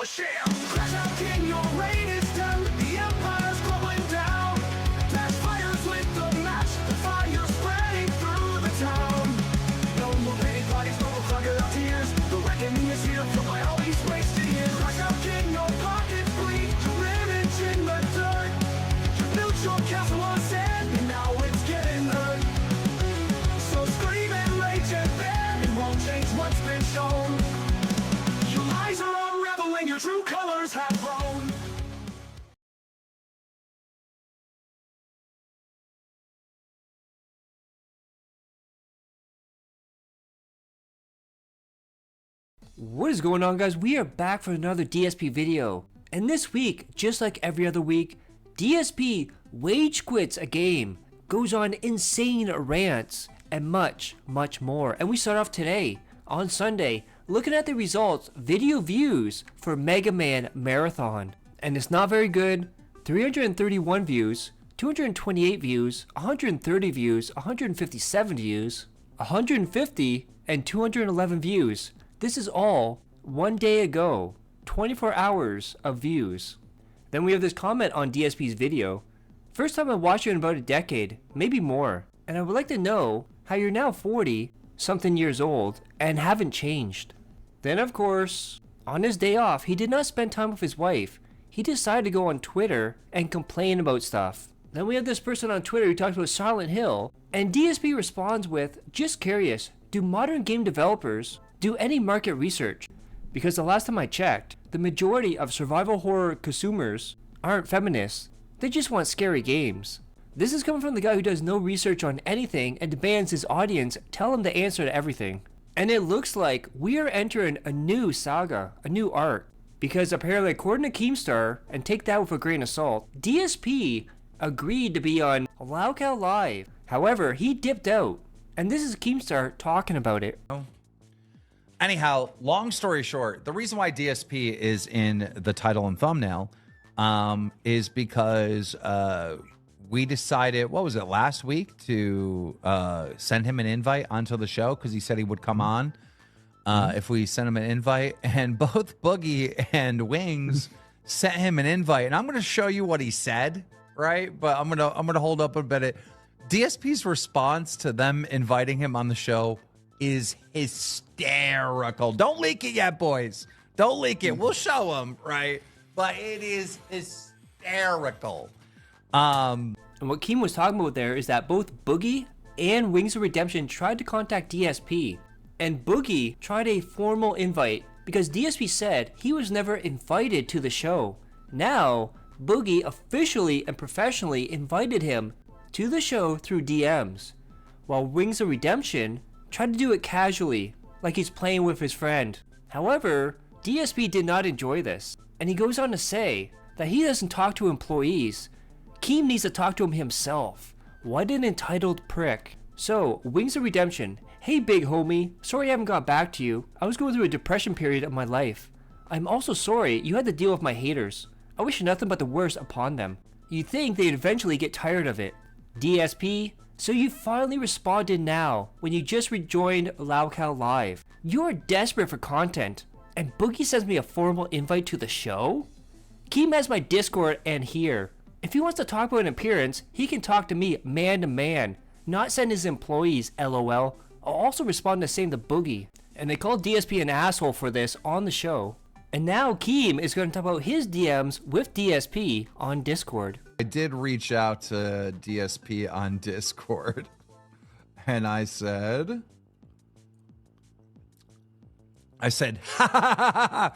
a sham. Crash out king, your reign is done. The empire's crumbling down. Dash fires lit the match. The fire spreading through the town. No more pity parties, no more crocodile tears. The reckoning is here, filled by all these wasted years. Crash out king, your pockets bleed. Your image in the dirt. You built your castle on sand, and now it's getting hurt. So scream and rage and bend. It won't change what's been shown. Your lies are unraveling, your true colors have grown. What is going on, guys? We are back for another DSP video, and this week, just like every other week, DSP wage quits a game, goes on insane rants, and much more. And we start off today on Sunday looking at the results, video views for Mega Man Marathon, and it's not very good. 331 views, 228 views, 130 views, 157 views, 150 and 211 views. This is all one day ago, 24 hours of views. Then we have this comment on DSP's video. First time I watched you in about a decade, maybe more, and I would like to know how you're now 40 something years old and haven't changed. Then of course, on his day off, he did not spend time with his wife. He decided to go on Twitter and complain about stuff. Then we have this person on Twitter who talks about Silent Hill, and DSP responds with, just curious, do modern game developers do any market research? Because the last time I checked, the majority of survival horror consumers aren't feminists. They just want scary games. This is coming from the guy who does no research on anything and demands his audience tell him the answer to everything. And it looks like we are entering a new saga, a new arc. Because apparently, according to Keemstar, and take that with a grain of salt, DSP agreed to be on LOLCOW Live. However, he dipped out. And this is Keemstar talking about it. Anyhow, long story short, the reason why DSP is in the title and thumbnail is because we decided, what was it, last week to send him an invite onto the show because he said he would come on if we sent him an invite. And both Boogie and Wings sent him an invite. And I'm going to show you what he said, right? But I'm gonna hold up a bit. DSP's response to them inviting him on the show is hysterical. Don't leak it yet, boys. Don't leak it. We'll show them, right? But it is hysterical. And what Keem was talking about there is that both Boogie and Wings of Redemption tried to contact DSP. And Boogie tried a formal invite because DSP said he was never invited to the show. Now, Boogie officially and professionally invited him to the show through DMs, while Wings of Redemption tried to do it casually, like he's playing with his friend. However, DSP did not enjoy this, and he goes on to say that he doesn't talk to employees. Keem needs to talk to him himself. What an entitled prick. So, Wings of Redemption, hey big homie, sorry I haven't got back to you. I was going through a depression period of my life. I'm also sorry you had to deal with my haters. I wish nothing but the worst upon them. You'd think they'd eventually get tired of it. DSP, so you finally responded now, when you just rejoined LOLCOW Live. You're desperate for content, and Boogie sends me a formal invite to the show? Keem has my Discord and here. If he wants to talk about an appearance, he can talk to me man to man, not send his employees, LOL. I'll also respond the same to Boogie. And they called DSP an asshole for this on the show. And now Keem is going to talk about his DMs with DSP on Discord. I did reach out to DSP on Discord, and I said, ha ha ha ha,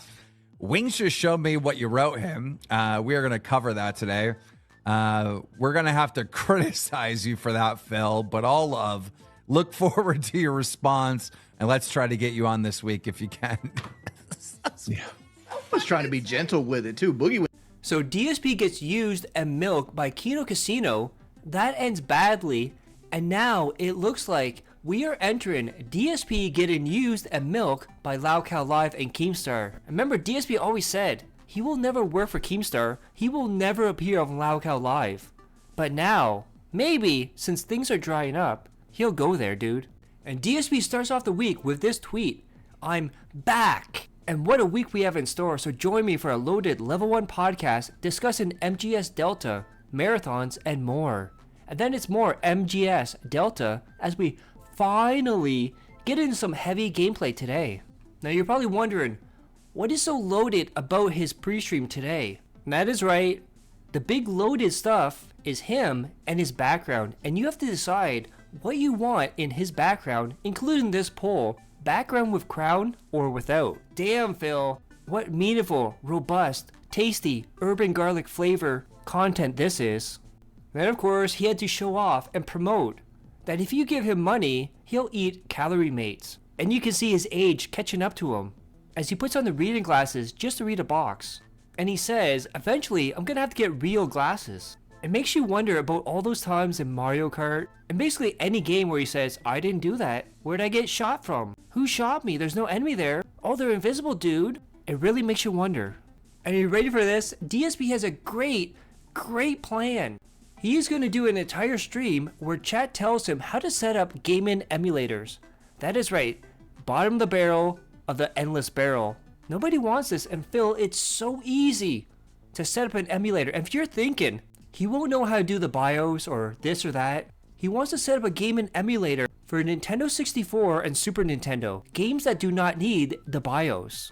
Wings just showed me what you wrote him. We are going to cover that today. We're going to have to criticize you for that, Phil, but all love. Look forward to your response, and let's try to get you on this week if you can. Yeah. I was trying to be gentle with it too. Boogie. So DSP gets used and milked by Kino Casino. That ends badly, and now it looks like we are entering DSP getting used and milked by LOLCOW Live and Keemstar. Remember, DSP always said he will never work for Keemstar. He will never appear on LOLCOW Live. But now, maybe since things are drying up, he'll go there, dude. And DSP starts off the week with this tweet. I'm back. And what a week we have in store, so join me for a loaded Level 1 podcast discussing MGS Delta, marathons, and more. And then it's more MGS Delta as we finally get into some heavy gameplay today. Now you're probably wondering, what is so loaded about his pre-stream today? And that is right, the big loaded stuff is him and his background, and you have to decide what you want in his background, including this poll. Background with crown or without? Damn, Phil, what meaningful, robust, tasty, urban garlic flavor content this is. Then of course he had to show off and promote that if you give him money, he'll eat calorie mates. And you can see his age catching up to him as he puts on the reading glasses just to read a box. And he says, eventually I'm gonna have to get real glasses. It makes you wonder about all those times in Mario Kart and basically any game where he says, I didn't do that. Where'd I get shot from? Who shot me? There's no enemy there. Oh, they're invisible, dude. It really makes you wonder. Are you ready for this? DSP has a great plan. He is going to do an entire stream where chat tells him how to set up gaming emulators. That is right, bottom of the barrel of the endless barrel. Nobody wants this, and Phil, it's so easy to set up an emulator. And if you're thinking, he won't know how to do the BIOS or this or that, he wants to set up a gaming emulator for Nintendo 64 and Super Nintendo, games that do not need the BIOS.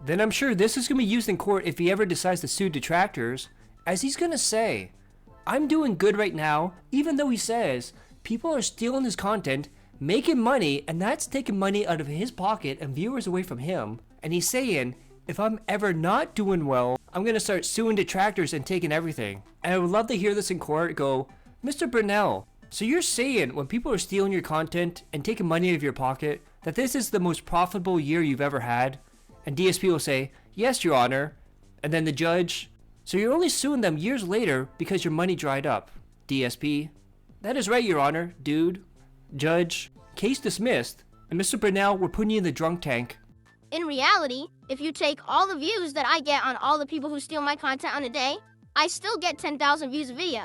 Then I'm sure this is going to be used in court if he ever decides to sue detractors, as he's going to say, I'm doing good right now, even though he says people are stealing his content, making money, and that's taking money out of his pocket and viewers away from him. And he's saying, if I'm ever not doing well, I'm going to start suing detractors and taking everything. And I would love to hear this in court go, Mr. Brunel, so you're saying when people are stealing your content and taking money out of your pocket, that this is the most profitable year you've ever had? And DSP will say, yes, Your Honor. And then the judge, so you're only suing them years later because your money dried up. DSP, that is right, Your Honor, dude. Judge, case dismissed. And Mr. Brunel, we're putting you in the drunk tank. In reality, if you take all the views that I get on all the people who steal my content on a day, I still get 10,000 views a video.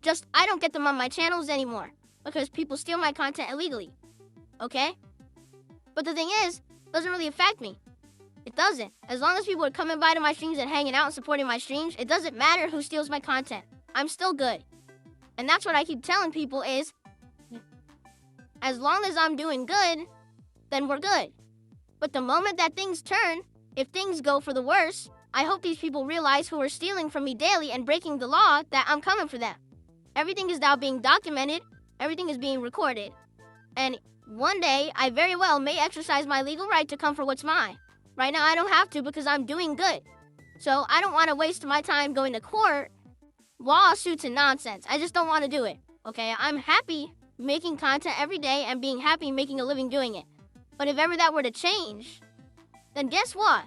Just, I don't get them on my channels anymore, because people steal my content illegally. Okay? But the thing is, it doesn't really affect me. It doesn't. As long as people are coming by to my streams and hanging out and supporting my streams, it doesn't matter who steals my content. I'm still good. And that's what I keep telling people is, as long as I'm doing good, then we're good. But the moment that things turn, if things go for the worse, I hope these people realize who are stealing from me daily and breaking the law that I'm coming for them. Everything is now being documented, everything is being recorded. And one day, I very well may exercise my legal right to come for what's mine. Right now, I don't have to because I'm doing good. So I don't want to waste my time going to court, lawsuits and nonsense. I just don't want to do it, okay? I'm happy making content every day and being happy making a living doing it. But if ever that were to change, then guess what?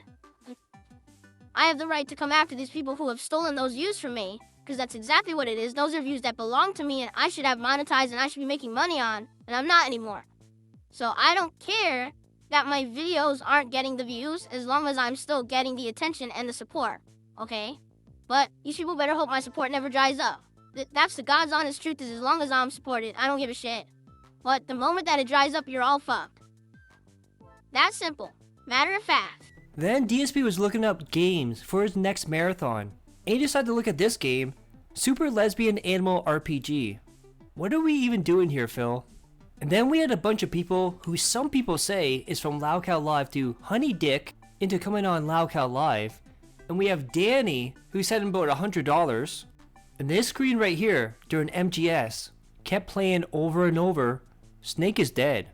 I have the right to come after these people who have stolen those views from me, because that's exactly what it is. Those are views that belong to me and I should have monetized and I should be making money on, and I'm not anymore. So I don't care that my videos aren't getting the views as long as I'm still getting the attention and the support, okay? But these people better hope my support never dries up. That's the God's honest truth, is as long as I'm supported, I don't give a shit. But the moment that it dries up, you're all fucked. That's simple. Matter of fact. Then DSP was looking up games for his next marathon, and he decided to look at this game, Super Lesbian Animal RPG. What are we even doing here, Phil? And then we had a bunch of people who some people say is from LOLCOW Live to Honey Dick into coming on LOLCOW Live. And we have Danny, who sent him about $100. And this screen right here, during MGS, kept playing over and over, Snake is Dead.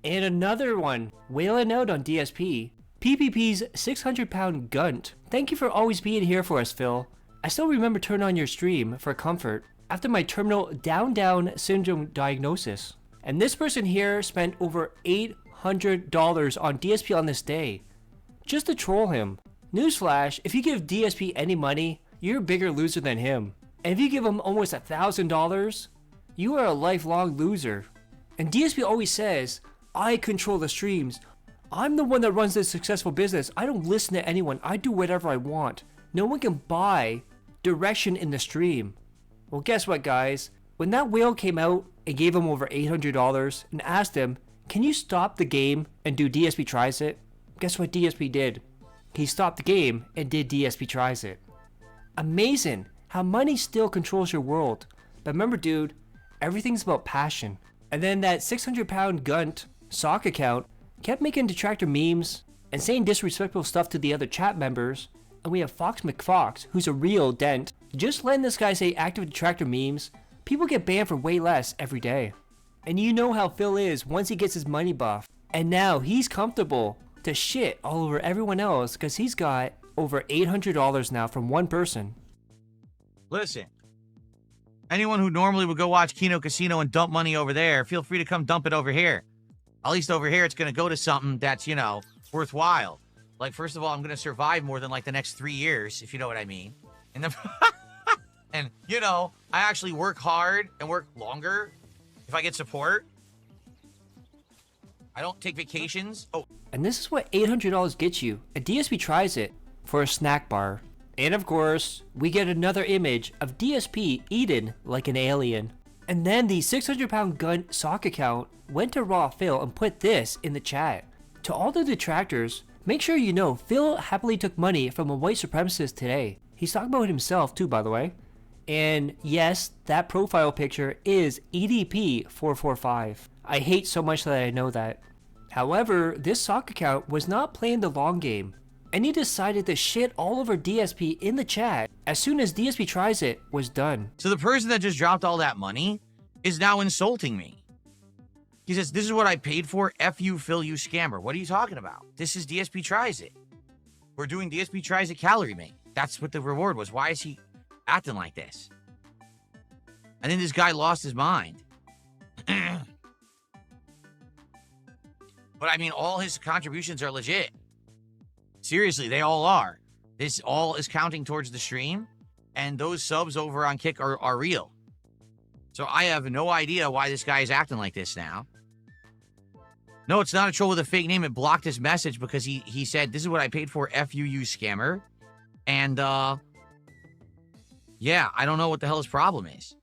And another one, wailing out on DSP, PPP's 600-pound Gunt. Thank you for always being here for us, Phil. I still remember turning on your stream for comfort after my terminal down syndrome diagnosis. And this person here spent over $800 on DSP on this day, just to troll him. Newsflash, if you give DSP any money, you're a bigger loser than him. And if you give him almost $1,000, you are a lifelong loser. And DSP always says, I control the streams. I'm the one that runs this successful business. I don't listen to anyone. I do whatever I want. No one can buy direction in the stream. Well, guess what, guys? When that whale came out and gave him over $800 and asked him, can you stop the game and do DSP Tries It? guess what DSP did? He stopped the game and did DSP Tries It. Amazing how money still controls your world. But remember, dude, everything's about passion. And then that 600-pound gunt sock account kept making detractor memes and saying disrespectful stuff to the other chat members. And we have Fox McFox, who's a real dent. Just letting this guy say active detractor memes, people get banned for way less every day. And you know how Phil is once he gets his money buff. And now he's comfortable to shit all over everyone else because he's got over $800 now from one person. Listen, anyone who normally would go watch Kino Casino and dump money over there, feel free to come dump it over here. At least over here, it's going to go to something that's, you know, worthwhile. Like, first of all, I'm going to survive more than, like, the next 3 years, if you know what I mean. And then, and, you know, I actually work hard and work longer if I get support. I don't take vacations. Oh. And this is what $800 gets you. A DSP Tries It for a snack bar. And of course, we get another image of DSP eaten like an alien. And then the 600-pound gun sock account went to Raw Phil and put this in the chat. To all the detractors, make sure you know Phil happily took money from a white supremacist today. He's talking about himself too, by the way. And yes, that profile picture is EDP445. I hate so much that I know that. However, this sock account was not playing the long game, and he decided to shit all over DSP in the chat as soon as DSP Tries It was done. So the person that just dropped all that money is now insulting me. He says, this is what I paid for. F you, Phil, you scammer. What are you talking about? This is DSP Tries It. We're doing DSP Tries It calorie mate. That's what the reward was. Why is he acting like this? And then this guy lost his mind. But I mean, all his contributions are legit. Seriously, they all are. This all is counting towards the stream, and those subs over on Kick are real. So I have no idea why this guy is acting like this now. No, it's not a troll with a fake name. It blocked his message because he said, this is what I paid for, F you, you scammer. And, yeah, I don't know what the hell his problem is.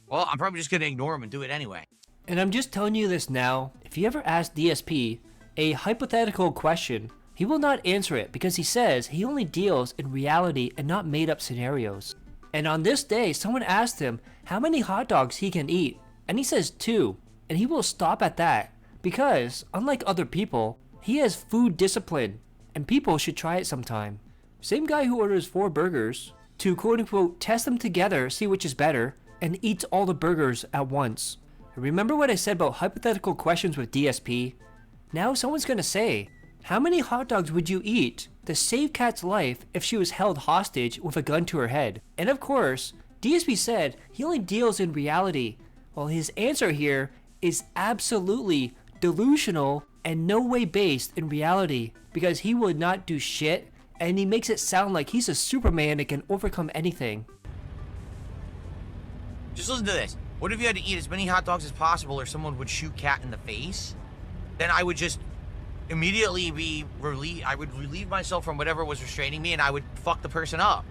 Well, I'm probably just going to ignore him and do it anyway. And I'm just telling you this now, if you ever ask DSP a hypothetical question, he will not answer it because he says he only deals in reality and not made up scenarios. And on this day, someone asked him how many hot dogs he can eat, and he says 2, and he will stop at that because, unlike other people, he has food discipline, and people should try it sometime. Same guy who orders 4 burgers to quote-unquote test them together, see which is better, and eats all the burgers at once. Remember what I said about hypothetical questions with DSP? Now someone's gonna say, how many hot dogs would you eat to save Kat's life if she was held hostage with a gun to her head? And of course, DSP said he only deals in reality. Well, his answer here is absolutely delusional and no way based in reality because he would not do shit and he makes it sound like he's a Superman that can overcome anything. Just listen to this. What if you had to eat as many hot dogs as possible or someone would shoot Kat in the face? Then I would just immediately be relieved. I would relieve myself from whatever was restraining me and I would fuck the person up.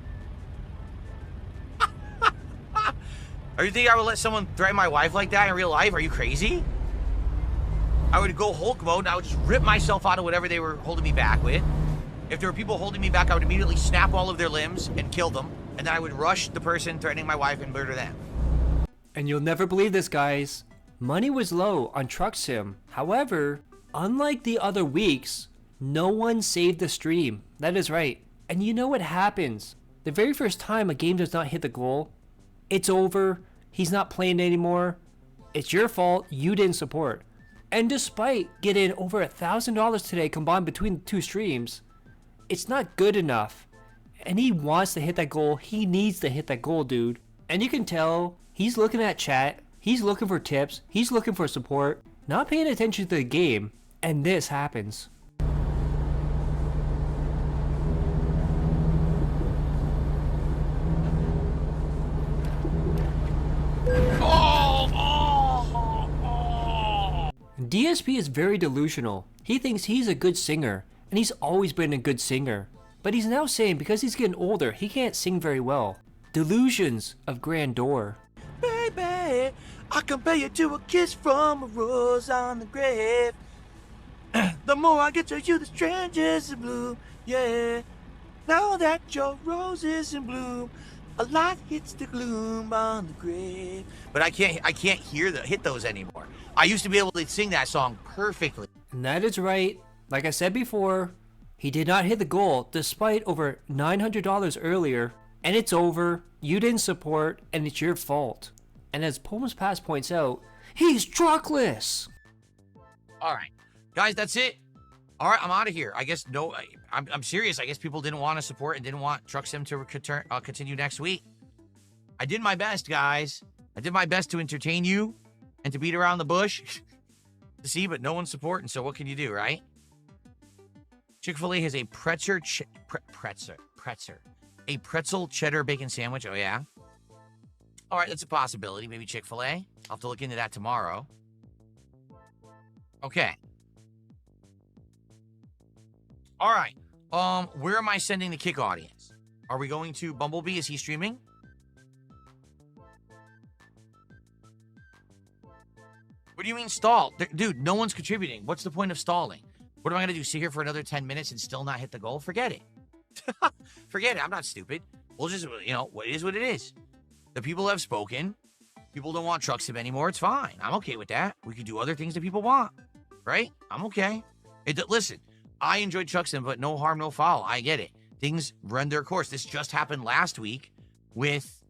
Are you think I would let someone threaten my wife like that in real life? Are you crazy? I would go Hulk mode and I would just rip myself out of whatever they were holding me back with. If there were people holding me back, I would immediately snap all of their limbs and kill them. And then I would rush the person threatening my wife and murder them. And you'll never believe this, guys. Money was low on Truck Sim. However, unlike the other weeks, no one saved the stream. That is right. And you know what happens? The very first time a game does not hit the goal, it's over. He's not playing anymore. It's your fault. You didn't support. And despite getting over $1,000 today combined between the 2 streams, it's not good enough. And he wants to hit that goal. He needs to hit that goal, dude. And you can tell he's looking at chat. He's looking for tips. He's looking for support. Not paying attention to the game. And this happens. DSP is very delusional. He thinks he's a good singer, and he's always been a good singer. But he's now saying because he's getting older, he can't sing very well. Delusions of grandeur. Baby, I compare you to a kiss from a rose on the grave. The more I get to you, the strangest in bloom. Yeah. Now that your rose is in bloom, a light hits the gloom on the grave. But I can't hit those anymore. I used to be able to sing that song perfectly. And that is right. Like I said before, he did not hit the goal despite over $900 earlier. And it's over. You didn't support, and it's your fault. And as Poems Past points out, he's truckless. All right, guys, that's it. All right, I'm out of here. I guess I'm serious. I guess people didn't want to support and didn't want Truck Sim to continue next week. I did my best, guys. I did my best to entertain you and to beat around the bush to see, but no one's supporting. So what can you do, right? Chick-fil-A has a pretzel cheddar bacon sandwich. Oh yeah. All right, that's a possibility. Maybe Chick-fil-A. I'll have to look into that tomorrow. Okay. All right. Where am I sending the kick audience? Are we going to Bumblebee? Is he streaming? What do you mean stall? Dude, no one's contributing. What's the point of stalling? What am I going to do? Sit here for another 10 minutes and still not hit the goal? Forget it. Forget it. I'm not stupid. We'll just, what it is what it is. The people have spoken. People don't want Truck Sim anymore. It's fine. I'm okay with that. We can do other things that people want. Right? I'm okay. Listen, I enjoyed Truck Sim, but no harm, no foul. I get it. Things run their course. This just happened last week with,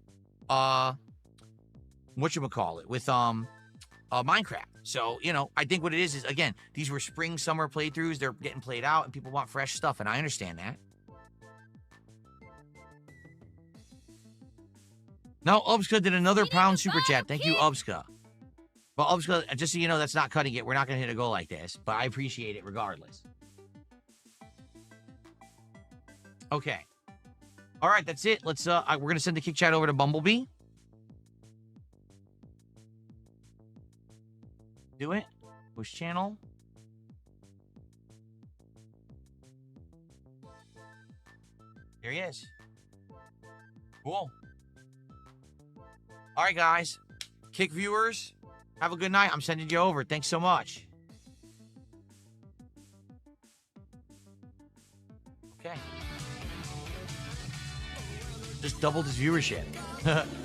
whatchamacallit? With, Minecraft. So, I think what it is, again, these were spring, summer playthroughs. They're getting played out, and people want fresh stuff, and I understand that. Now, Ubska did another pound super chat. Thank you, Ubska. But Ubska, just so you know, that's not cutting it. We're not going to hit a goal like this, but I appreciate it regardless. Okay. All right, that's it. Let's, we're going to send the kick chat over to Bumblebee. Do it. Push channel. There he is. Cool. All right, guys. Kick viewers, have a good night. I'm sending you over. Thanks so much. Okay. Just doubled his viewership.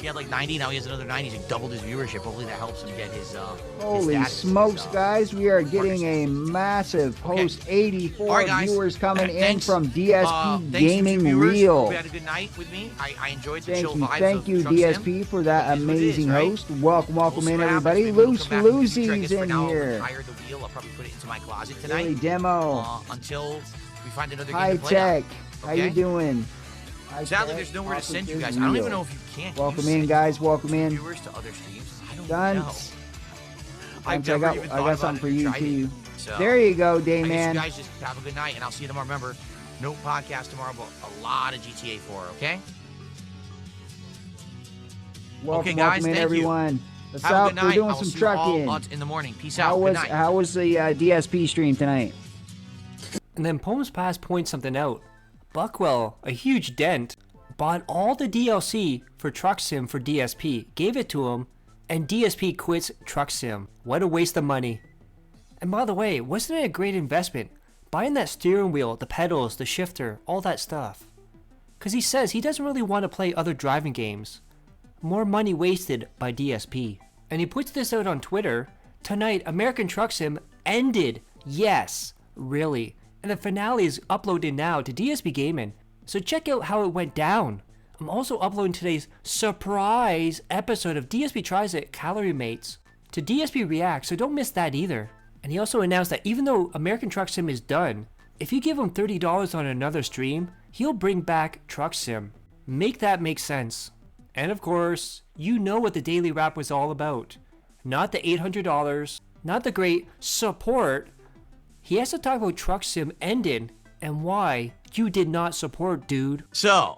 He had like 90, now he has another 90. He's like doubled his viewership. Hopefully that helps him get his Holy his smokes, guys. We are getting a massive post 84 right, viewers coming in thanks. from DSP Gaming viewers. Reel. Hope you had a good night with me. I enjoyed the chill vibes. Thank you, DSP, for that amazing host. Welcome in, everybody. Loose Lucy's in here. I'll probably put it into my closet tonight. Daily demo. Until we find another game High to play tech. on. How you doing? Sadly, there's nowhere to send you guys. I don't even know if you can. Welcome in, guys. Welcome in. Viewers to other streams. I don't Dunce. know. I got something for you too. There you go, Dayman. You guys just have a good night, and I'll see you tomorrow. Remember, no podcast tomorrow, but a lot of GTA 4. Okay. Welcome in, everyone. What's have up? A good night. We're doing some trucking. In the morning. Peace out. How was the DSP stream tonight? And then Poems Past points something out. Buckwell, a huge dent, bought all the DLC for Truck Sim for DSP, gave it to him, and DSP quits Truck Sim. What a waste of money. And by the way, wasn't it a great investment? Buying that steering wheel, the pedals, the shifter, all that stuff. Because he says he doesn't really want to play other driving games. More money wasted by DSP. And he puts this out on Twitter. Tonight, American Truck Sim ended. Yes, really. And the finale is uploaded now to DSPGAMING, so check out how it went down. I'm also uploading today's surprise episode of DSP Tries It Calorie Mates to DSP React, so don't miss that either. And he also announced that even though American Truck Sim is done, if you give him $30 on another stream, he'll bring back Truck Sim. Make that make sense. And of course, you know what the daily wrap was all about. Not the $800, not the great support. He has to talk about Truck Sim ending and why you did not support, dude. So,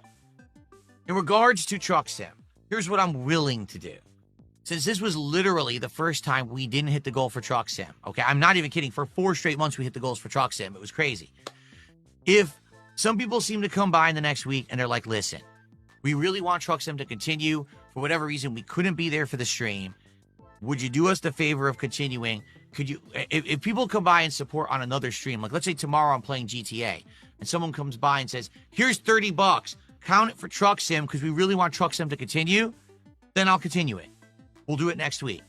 in regards to Truck Sim, here's what I'm willing to do. Since this was literally the first time we didn't hit the goal for Truck Sim, okay? I'm not even kidding. For 4 straight months, we hit the goals for Truck Sim. It was crazy. If some people seem to come by in the next week and they're like, listen, we really want Truck Sim to continue. For whatever reason, we couldn't be there for the stream. would you do us the favor of continuing? Could you, if people come by and support on another stream, like let's say tomorrow I'm playing GTA and someone comes by and says, here's $30, count it for Truck Sim because we really want Truck Sim to continue, then I'll continue it. We'll do it next week.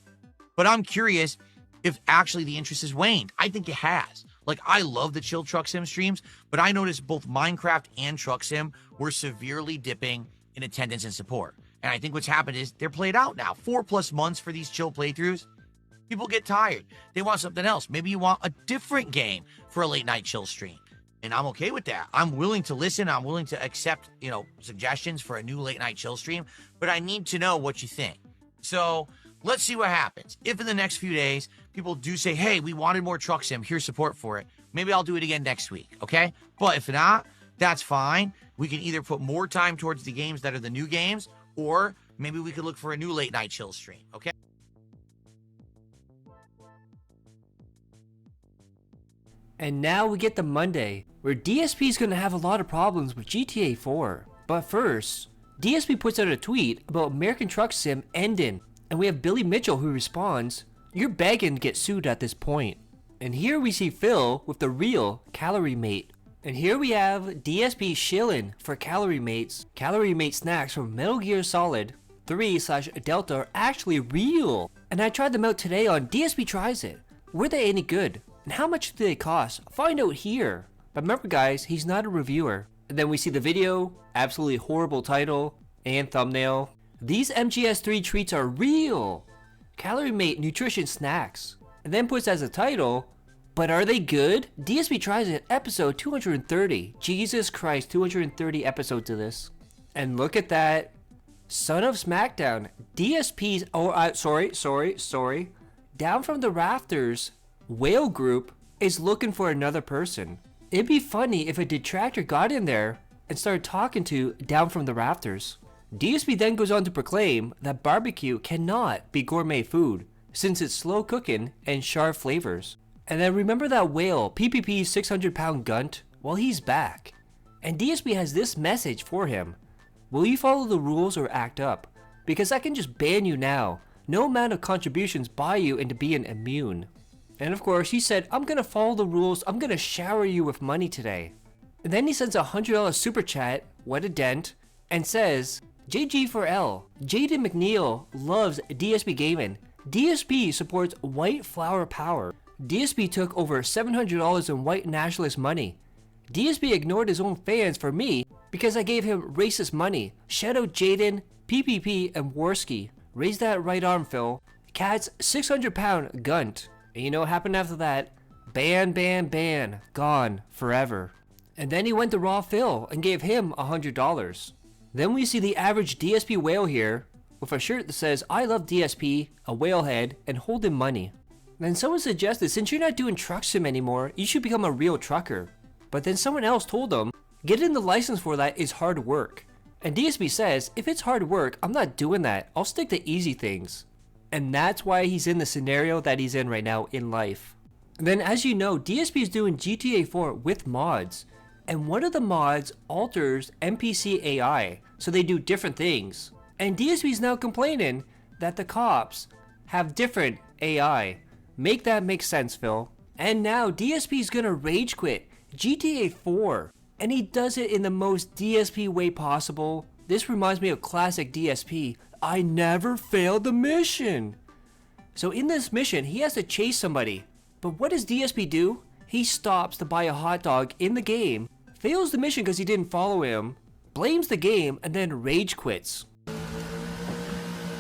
But I'm curious if actually the interest has waned. I think it has. Like, I love the chill Truck Sim streams, but I noticed both Minecraft and Truck Sim were severely dipping in attendance and support. And I think what's happened is they're played out now. 4+ months for these chill playthroughs. People get tired. They want something else. Maybe you want a different game for a late night chill stream. And I'm okay with that. I'm willing to listen. I'm willing to accept, suggestions for a new late night chill stream, but I need to know what you think. So let's see what happens. If in the next few days, people do say, hey, we wanted more Truck Sim, here's support for it, maybe I'll do it again next week, okay? But if not, that's fine. We can either put more time towards the games that are the new games, or maybe we could look for a new late night chill stream, okay? And now we get to Monday, where DSP is going to have a lot of problems with GTA 4. But first, DSP puts out a tweet about American Truck Sim ending, and we have Billy Mitchell who responds, "You're begging to get sued at this point." And here we see Phil with the real Calorie Mate. And here we have DSP shilling for Calorie Mates. Calorie Mate snacks from Metal Gear Solid 3/Delta are actually real. And I tried them out today on DSP Tries It. Were they any good? And how much do they cost? Find out here. But remember guys, he's not a reviewer. And then we see the video, absolutely horrible title and thumbnail. These MGS3 treats are real. Calorie Mate nutrition snacks. And then puts as a title, but are they good? DSP Tries It episode 230. Jesus Christ, 230 episodes of this. And look at that. Son of Smackdown. DSP's, sorry. Down from the rafters. Whale Group is looking for another person. It'd be funny if a detractor got in there and started talking to Down from the Rafters. DSP then goes on to proclaim that barbecue cannot be gourmet food since it's slow cooking and sharp flavors. And then remember that whale, PPP's 600-pound gunt? Well, he's back. And DSP has this message for him. Will you follow the rules or act up? Because I can just ban you now. No amount of contributions buy you into being immune. And of course, he said, I'm gonna follow the rules, I'm gonna shower you with money today. And then he sends a $100 super chat, what a dent, and says, JG for L. Jaden McNeil loves DSP Gaming. DSP supports white flower power. DSP took over $700 in white nationalist money. DSP ignored his own fans for me because I gave him racist money. Shout out Jaden, PPP, and Worski. Raise that right arm, Phil. Cat's 600-pound gunt. And you know what happened after that? Ban. Gone. Forever. And then he went to Raw Phil and gave him $100. Then we see the average DSP whale here with a shirt that says, I love DSP, a whale head, and holding money. Then someone suggested, since you're not doing truck sim anymore, you should become a real trucker. But then someone else told him, getting the license for that is hard work. And DSP says, if it's hard work, I'm not doing that. I'll stick to easy things. And that's why he's in the scenario that he's in right now in life. And then as you know, DSP is doing GTA 4 with mods. And one of the mods alters NPC AI, so they do different things. And DSP is now complaining that the cops have different AI. Make that make sense, Phil. And now DSP is gonna rage quit GTA 4. And he does it in the most DSP way possible. This reminds me of classic DSP. I never failed the mission. So in this mission, he has to chase somebody. But what does DSP do? He stops to buy a hot dog in the game, fails the mission because he didn't follow him, blames the game, and then rage quits.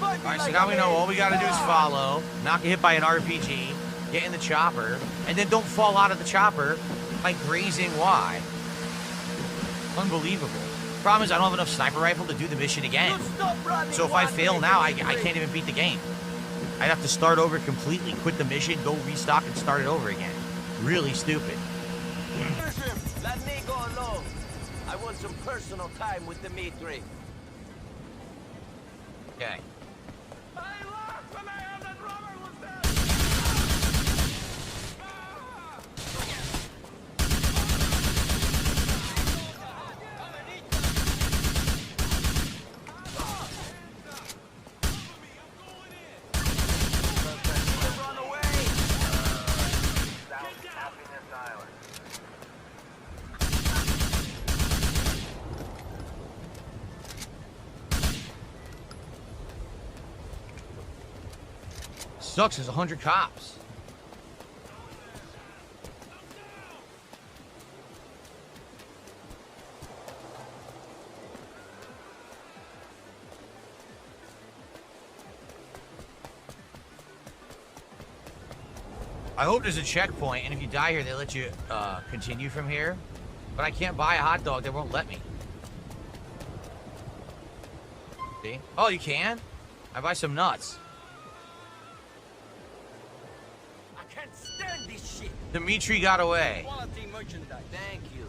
Alright, so now we know all we gotta do is follow, not get hit by an RPG, get in the chopper, and then don't fall out of the chopper by grazing Y. Unbelievable. Problem is I don't have enough sniper rifle to do the mission again. So if I fail now, I can't even beat the game. I'd have to start over completely, quit the mission, go restock, and start it over again. Really stupid. Let me go alone. I want some personal time with the Dimitri. Okay. Sucks, there's 100 cops. I hope there's a checkpoint, and if you die here, they let you continue from here. But I can't buy a hot dog. They won't let me. See? Oh, you can? I buy some nuts. I can't stand this shit. Dimitri got away. Quality merchandise. Thank you.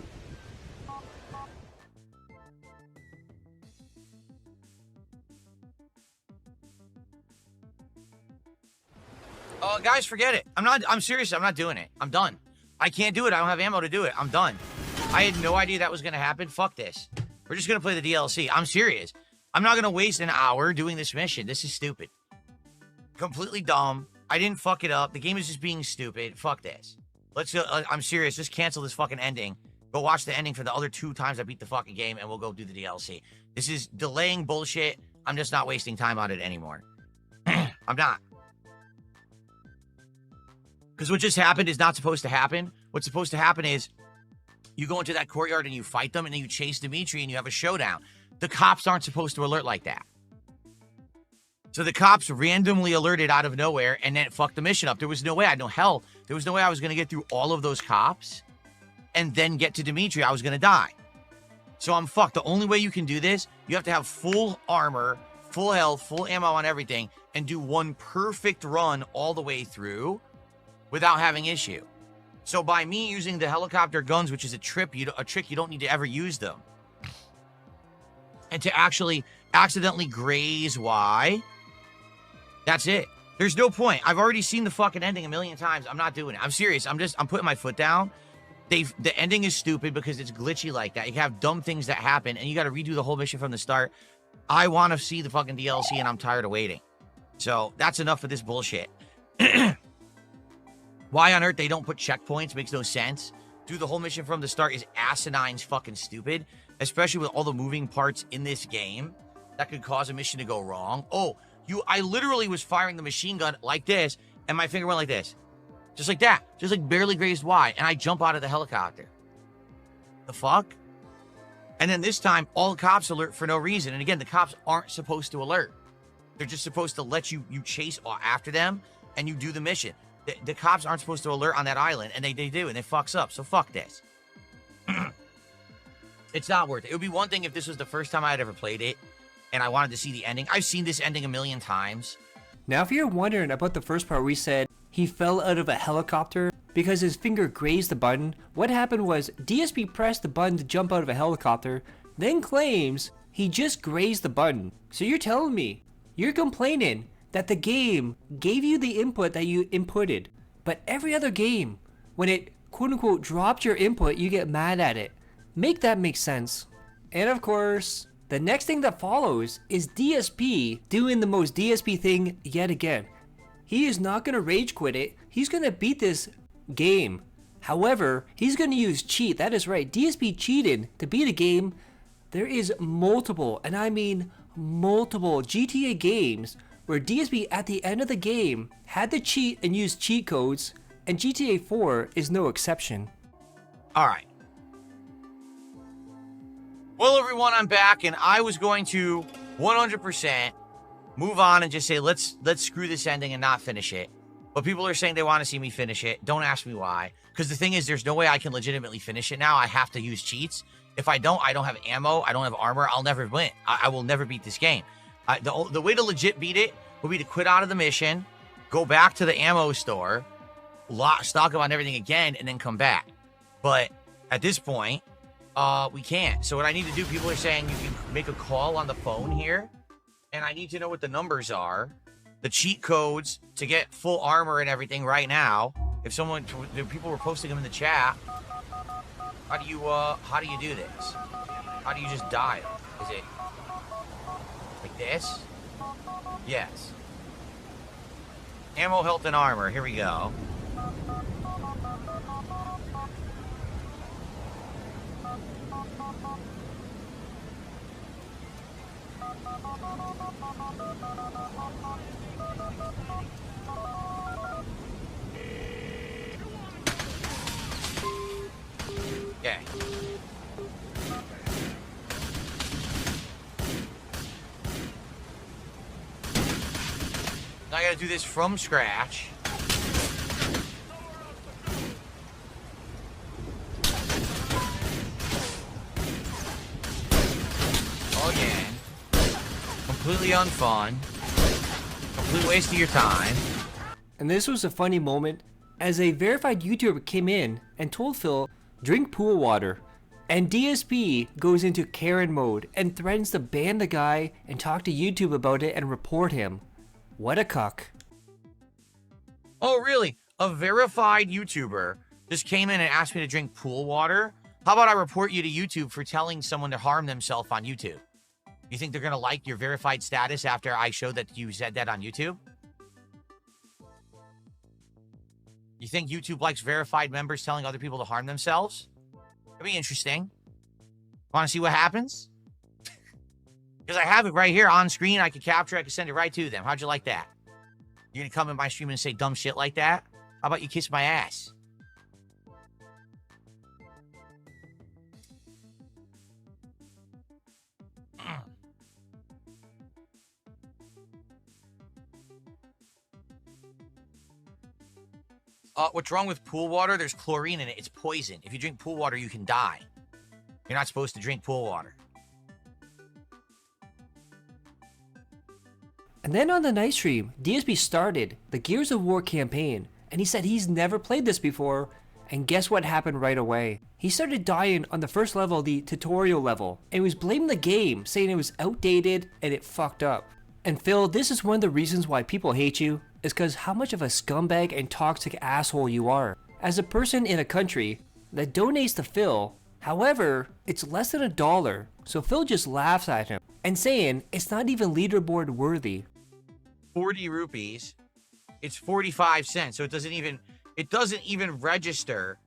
Oh, guys, forget it. I'm serious. I'm not doing it. I'm done. I can't do it. I don't have ammo to do it. I'm done. I had no idea that was going to happen. Fuck this. We're just going to play the DLC. I'm serious. I'm not going to waste an hour doing this mission. This is stupid. Completely dumb. I didn't fuck it up. The game is just being stupid. Fuck this. Let's go. I'm serious. Just cancel this fucking ending. Go watch the ending for the other 2 times I beat the fucking game, and we'll go do the DLC. This is delaying bullshit. I'm just not wasting time on it anymore. I'm not. Because what just happened is not supposed to happen. What's supposed to happen is you go into that courtyard and you fight them, and then you chase Dimitri and you have a showdown. The cops aren't supposed to alert like that. So the cops randomly alerted out of nowhere, and then it fucked the mission up. There was no way. I had no health. There was no way I was going to get through all of those cops and then get to Dimitri. I was going to die. So I'm fucked. The only way you can do this, you have to have full armor, full health, full ammo on everything, and do one perfect run all the way through without having issue. So by me using the helicopter guns, which is a trick you don't need to ever use them, and to actually accidentally graze Y, that's it. There's no point. I've already seen the fucking ending a million times. I'm not doing it. I'm serious. I'm putting my foot down. The ending is stupid because it's glitchy like that. You have dumb things that happen, and you got to redo the whole mission from the start. I want to see the fucking DLC, and I'm tired of waiting. So that's enough of this bullshit. Why on earth they don't put checkpoints makes no sense. Do the whole mission from the start is asinine fucking stupid, especially with all the moving parts in this game that could cause a mission to go wrong. Oh, I literally was firing the machine gun like this, and my finger went like this. Just like that. Just like barely grazed Y, and I jump out of the helicopter. The fuck? And then this time, all the cops alert for no reason. And again, the cops aren't supposed to alert. They're just supposed to let you chase after them, and you do the mission. The cops aren't supposed to alert on that island, and they do, and they fucks up. So fuck this. It's not worth it. It would be one thing if this was the first time I had ever played it, and I wanted to see the ending. I've seen this ending a million times. Now, if you're wondering about the first part, we said he fell out of a helicopter because his finger grazed the button. What happened was DSP pressed the button to jump out of a helicopter, then claims he just grazed the button. So you're telling me, you're complaining that the game gave you the input that you inputted, but every other game, when it quote-unquote dropped your input, you get mad at it. Make that make sense. And of course, the next thing that follows is DSP doing the most DSP thing yet again. He is not going to rage quit it. He's going to beat this game. However, he's going to use cheat. That is right. DSP cheated to beat a game. There is multiple, and I mean multiple GTA games where DSP at the end of the game had to cheat and use cheat codes, and GTA 4 is no exception. All right. Well, everyone, I'm back, and I was going to 100% move on and just say, let's screw this ending and not finish it. But people are saying they want to see me finish it. Don't ask me why. Because the thing is, there's no way I can legitimately finish it now. I have to use cheats. If I don't have ammo, I don't have armor, I'll never win. I will never beat this game. The way to legit beat it would be to quit out of the mission, go back to the ammo store, stock up on everything again, and then come back. But at this point, we can't. So what I need to do, people are saying you can make a call on the phone here, and I need to know what the numbers are, the cheat codes to get full armor and everything right now. If people were posting them in the chat, how do you do this? How do you just dial? Is it like this? Yes. Ammo, health, and armor. Here we go. do this from scratch. Again. Completely unfun. Complete waste of your time. And this was a funny moment as a verified YouTuber came in and told Phil, drink pool water. And DSP goes into Karen mode and threatens to ban the guy and talk to YouTube about it and report him. What a cuck. Oh, really? A verified YouTuber just came in and asked me to drink pool water? How about I report you to YouTube for telling someone to harm themselves on YouTube? You think they're going to like your verified status after I showed that you said that on YouTube? You think YouTube likes verified members telling other people to harm themselves? That'd be interesting. Want to see what happens? Because I have it right here on screen. I can capture it. I can send it right to them. How'd you like that? You're going to come in my stream and say dumb shit like that? How about you kiss my ass? What's wrong with pool water? There's chlorine in it. It's poison. If you drink pool water, you can die. You're not supposed to drink pool water. And then on the night stream, DSP started the Gears of War campaign, and he said he's never played this before, and guess what happened right away? He started dying on the first level, the tutorial level, and he was blaming the game, saying it was outdated and it fucked up. And Phil, this is one of the reasons why people hate you, is because how much of a scumbag and toxic asshole you are. As a person in a country that donates to Phil, however, it's less than $1, so Phil just laughs at him and saying it's not even leaderboard worthy. 40 rupees. It's 45 cents, so it doesn't even register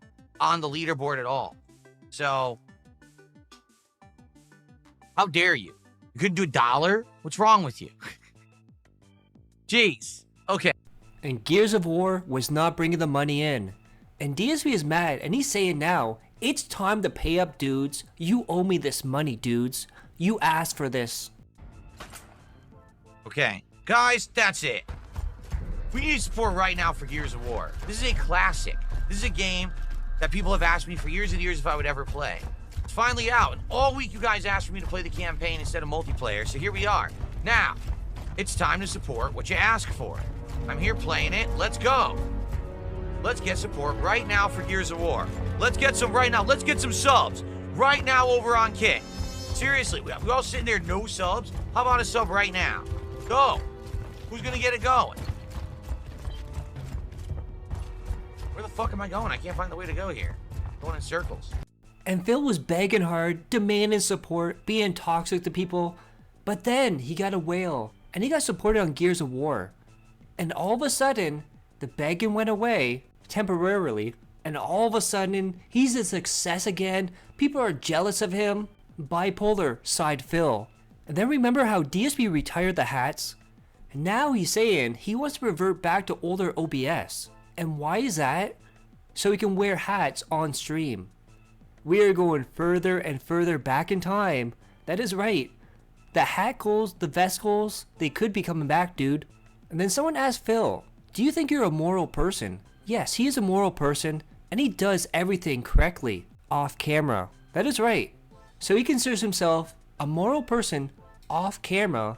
on the leaderboard at all. So, how dare you? You couldn't do $1? What's wrong with you? Jeez. Okay. And Gears of War was not bringing the money in. And DSP is mad, and he's saying now, it's time to pay up, dudes. You owe me this money, dudes. You asked for this. Okay. Guys, that's it. We need support right now for Gears of War. This is a classic. This is a game that people have asked me for years and years if I would ever play. It's finally out, and all week you guys asked for me to play the campaign instead of multiplayer, so here we are. Now, it's time to support what you ask for. I'm here playing it. Let's go. Let's get support right now for Gears of War. Let's get some right now. Let's get some subs right now over on Kick. Seriously, we all sitting there, no subs? How about a sub right now? Go. Who's going to get it going? Where the fuck am I going? I can't find the way to go here. I'm going in circles. And Phil was begging hard, demanding support, being toxic to people. But then he got a whale, and he got supported on Gears of War. And all of a sudden, the begging went away, temporarily, and all of a sudden, he's a success again. People are jealous of him. Bipolar, sighed Phil. And then remember how DSP retired the hats? And now he's saying he wants to revert back to older OBS. And why is that? So he can wear hats on stream. We are going further and further back in time. That is right. The hat goals, the vest goals, they could be coming back, dude. And then someone asked Phil, do you think you're a moral person? Yes, he is a moral person, and he does everything correctly, off camera. That is right. So he considers himself a moral person off camera,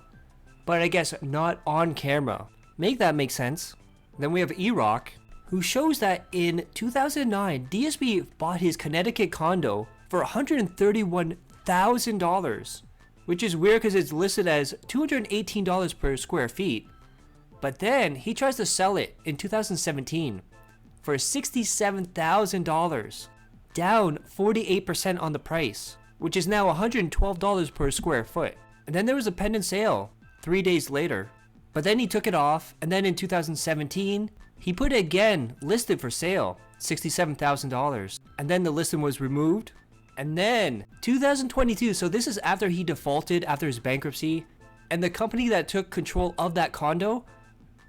but I guess not on camera. Make that make sense. Then we have E-Rock, who shows that in 2009, DSP bought his Connecticut condo for $131,000, which is weird because it's listed as $218 per square feet. But then he tries to sell it in 2017 for $67,000, down 48% on the price, which is now $112 per square foot. And then there was a pending sale 3 days later. But then he took it off, and then in 2017, he put it again listed for sale, $67,000. And then the listing was removed. And then 2022, so this is after he defaulted after his bankruptcy, and the company that took control of that condo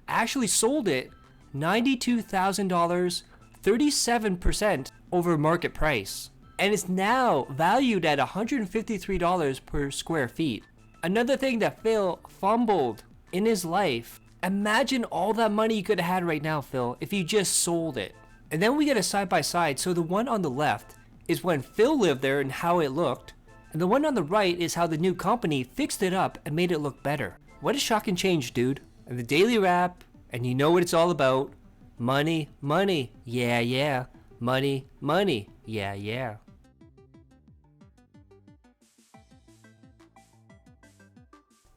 actually sold it $92,000, 37% over market price. And it's now valued at $153 per square feet. Another thing that Phil fumbled in his life Imagine all that money you could have had right now, Phil, if you just sold it. And then we get a side by side, so the one on the left is when Phil lived there and how it looked, and the one on the right is how the new company fixed it up and made it look better. What a shocking change, dude. And the daily wrap, and you know what it's all about. Money, money, yeah, yeah. Money, money, yeah, yeah.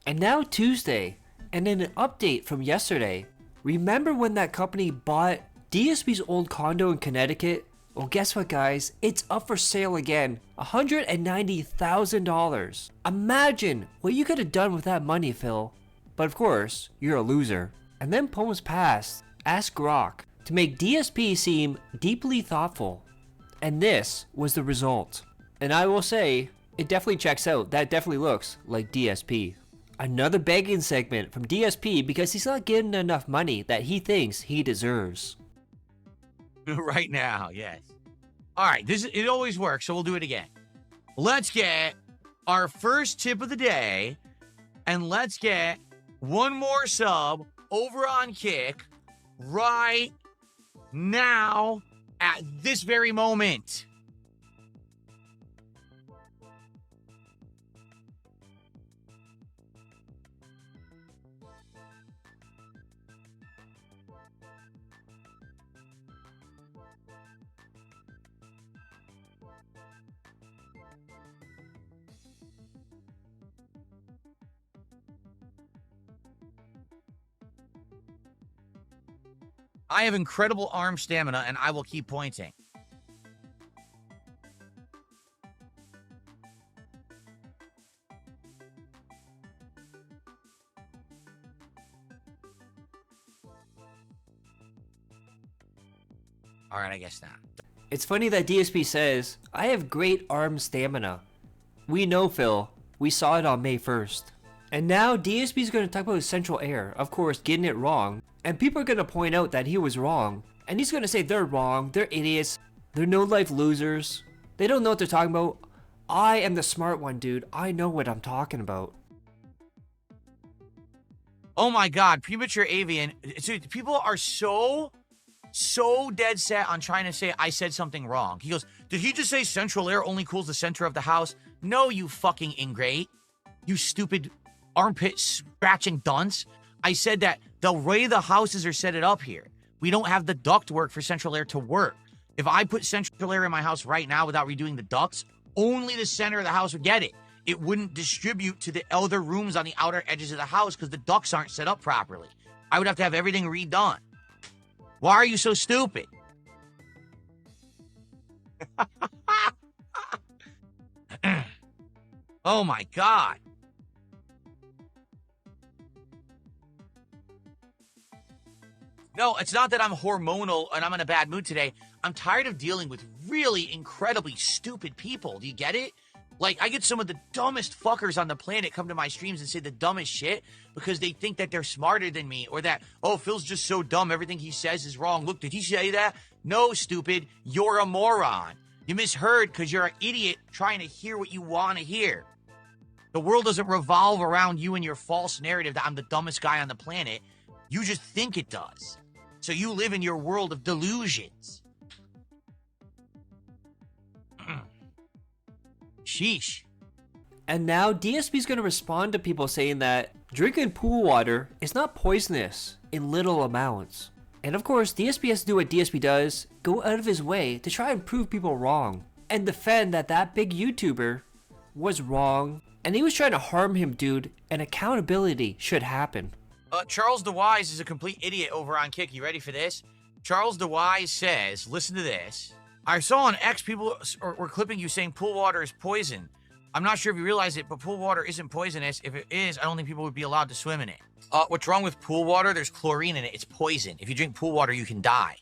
And now Tuesday, and in an update from yesterday, remember when that company bought DSP's old condo in Connecticut? Well, guess what, guys? It's up for sale again. $190,000. Imagine what you could have done with that money, Phil. But of course, you're a loser. And then Poems passed, Ask Grok, to make DSP seem deeply thoughtful. And this was the result. And I will say, it definitely checks out. That definitely looks like DSP. Another begging segment from DSP because he's not getting enough money that he thinks he deserves. Right now, yes. All right, it always works, so we'll do it again. Let's get our first tip of the day, and let's get one more sub over on Kick right now at this very moment. I have incredible arm stamina, and I will keep pointing. All right, I guess not. It's funny that DSP says, I have great arm stamina. We know, Phil. We saw it on May 1st. And now DSP is going to talk about his central air, of course, getting it wrong. And people are going to point out that he was wrong. And he's going to say they're wrong, they're idiots, they're no-life losers. They don't know what they're talking about. I am the smart one, dude. I know what I'm talking about. Oh my God, premature avian. So people are so dead set on trying to say I said something wrong. He goes, did he just say central air only cools the center of the house? No, you fucking ingrate. You stupid armpit scratching dunce. I said that the way the houses are set it up here, we don't have the duct work for central air to work. If I put central air in my house right now without redoing the ducts, only the center of the house would get it. It wouldn't distribute to the other rooms on the outer edges of the house because the ducts aren't set up properly. I would have to have everything redone. Why are you so stupid? Oh my God. No, it's not that I'm hormonal and I'm in a bad mood today. I'm tired of dealing with really incredibly stupid people. Do you get it? Like, I get some of the dumbest fuckers on the planet come to my streams and say the dumbest shit because they think that they're smarter than me or that, oh, Phil's just so dumb, everything he says is wrong. Look, did he say that? No, stupid. You're a moron. You misheard because you're an idiot trying to hear what you want to hear. The world doesn't revolve around you and your false narrative that I'm the dumbest guy on the planet. You just think it does. So you live in your world of delusions. Sheesh. And now DSP is going to respond to people saying that drinking pool water is not poisonous in little amounts. And of course, DSP has to do what DSP does, go out of his way to try and prove people wrong and defend that big YouTuber was wrong and he was trying to harm him, dude, and accountability should happen. Charles DeWise is a complete idiot over on Kick. You ready for this? Charles DeWise says, listen to this. I saw on X people were clipping you saying pool water is poison. I'm not sure if you realize it, but pool water isn't poisonous. If it is, I don't think people would be allowed to swim in it. What's wrong with pool water? There's chlorine in it. It's poison. If you drink pool water, you can die.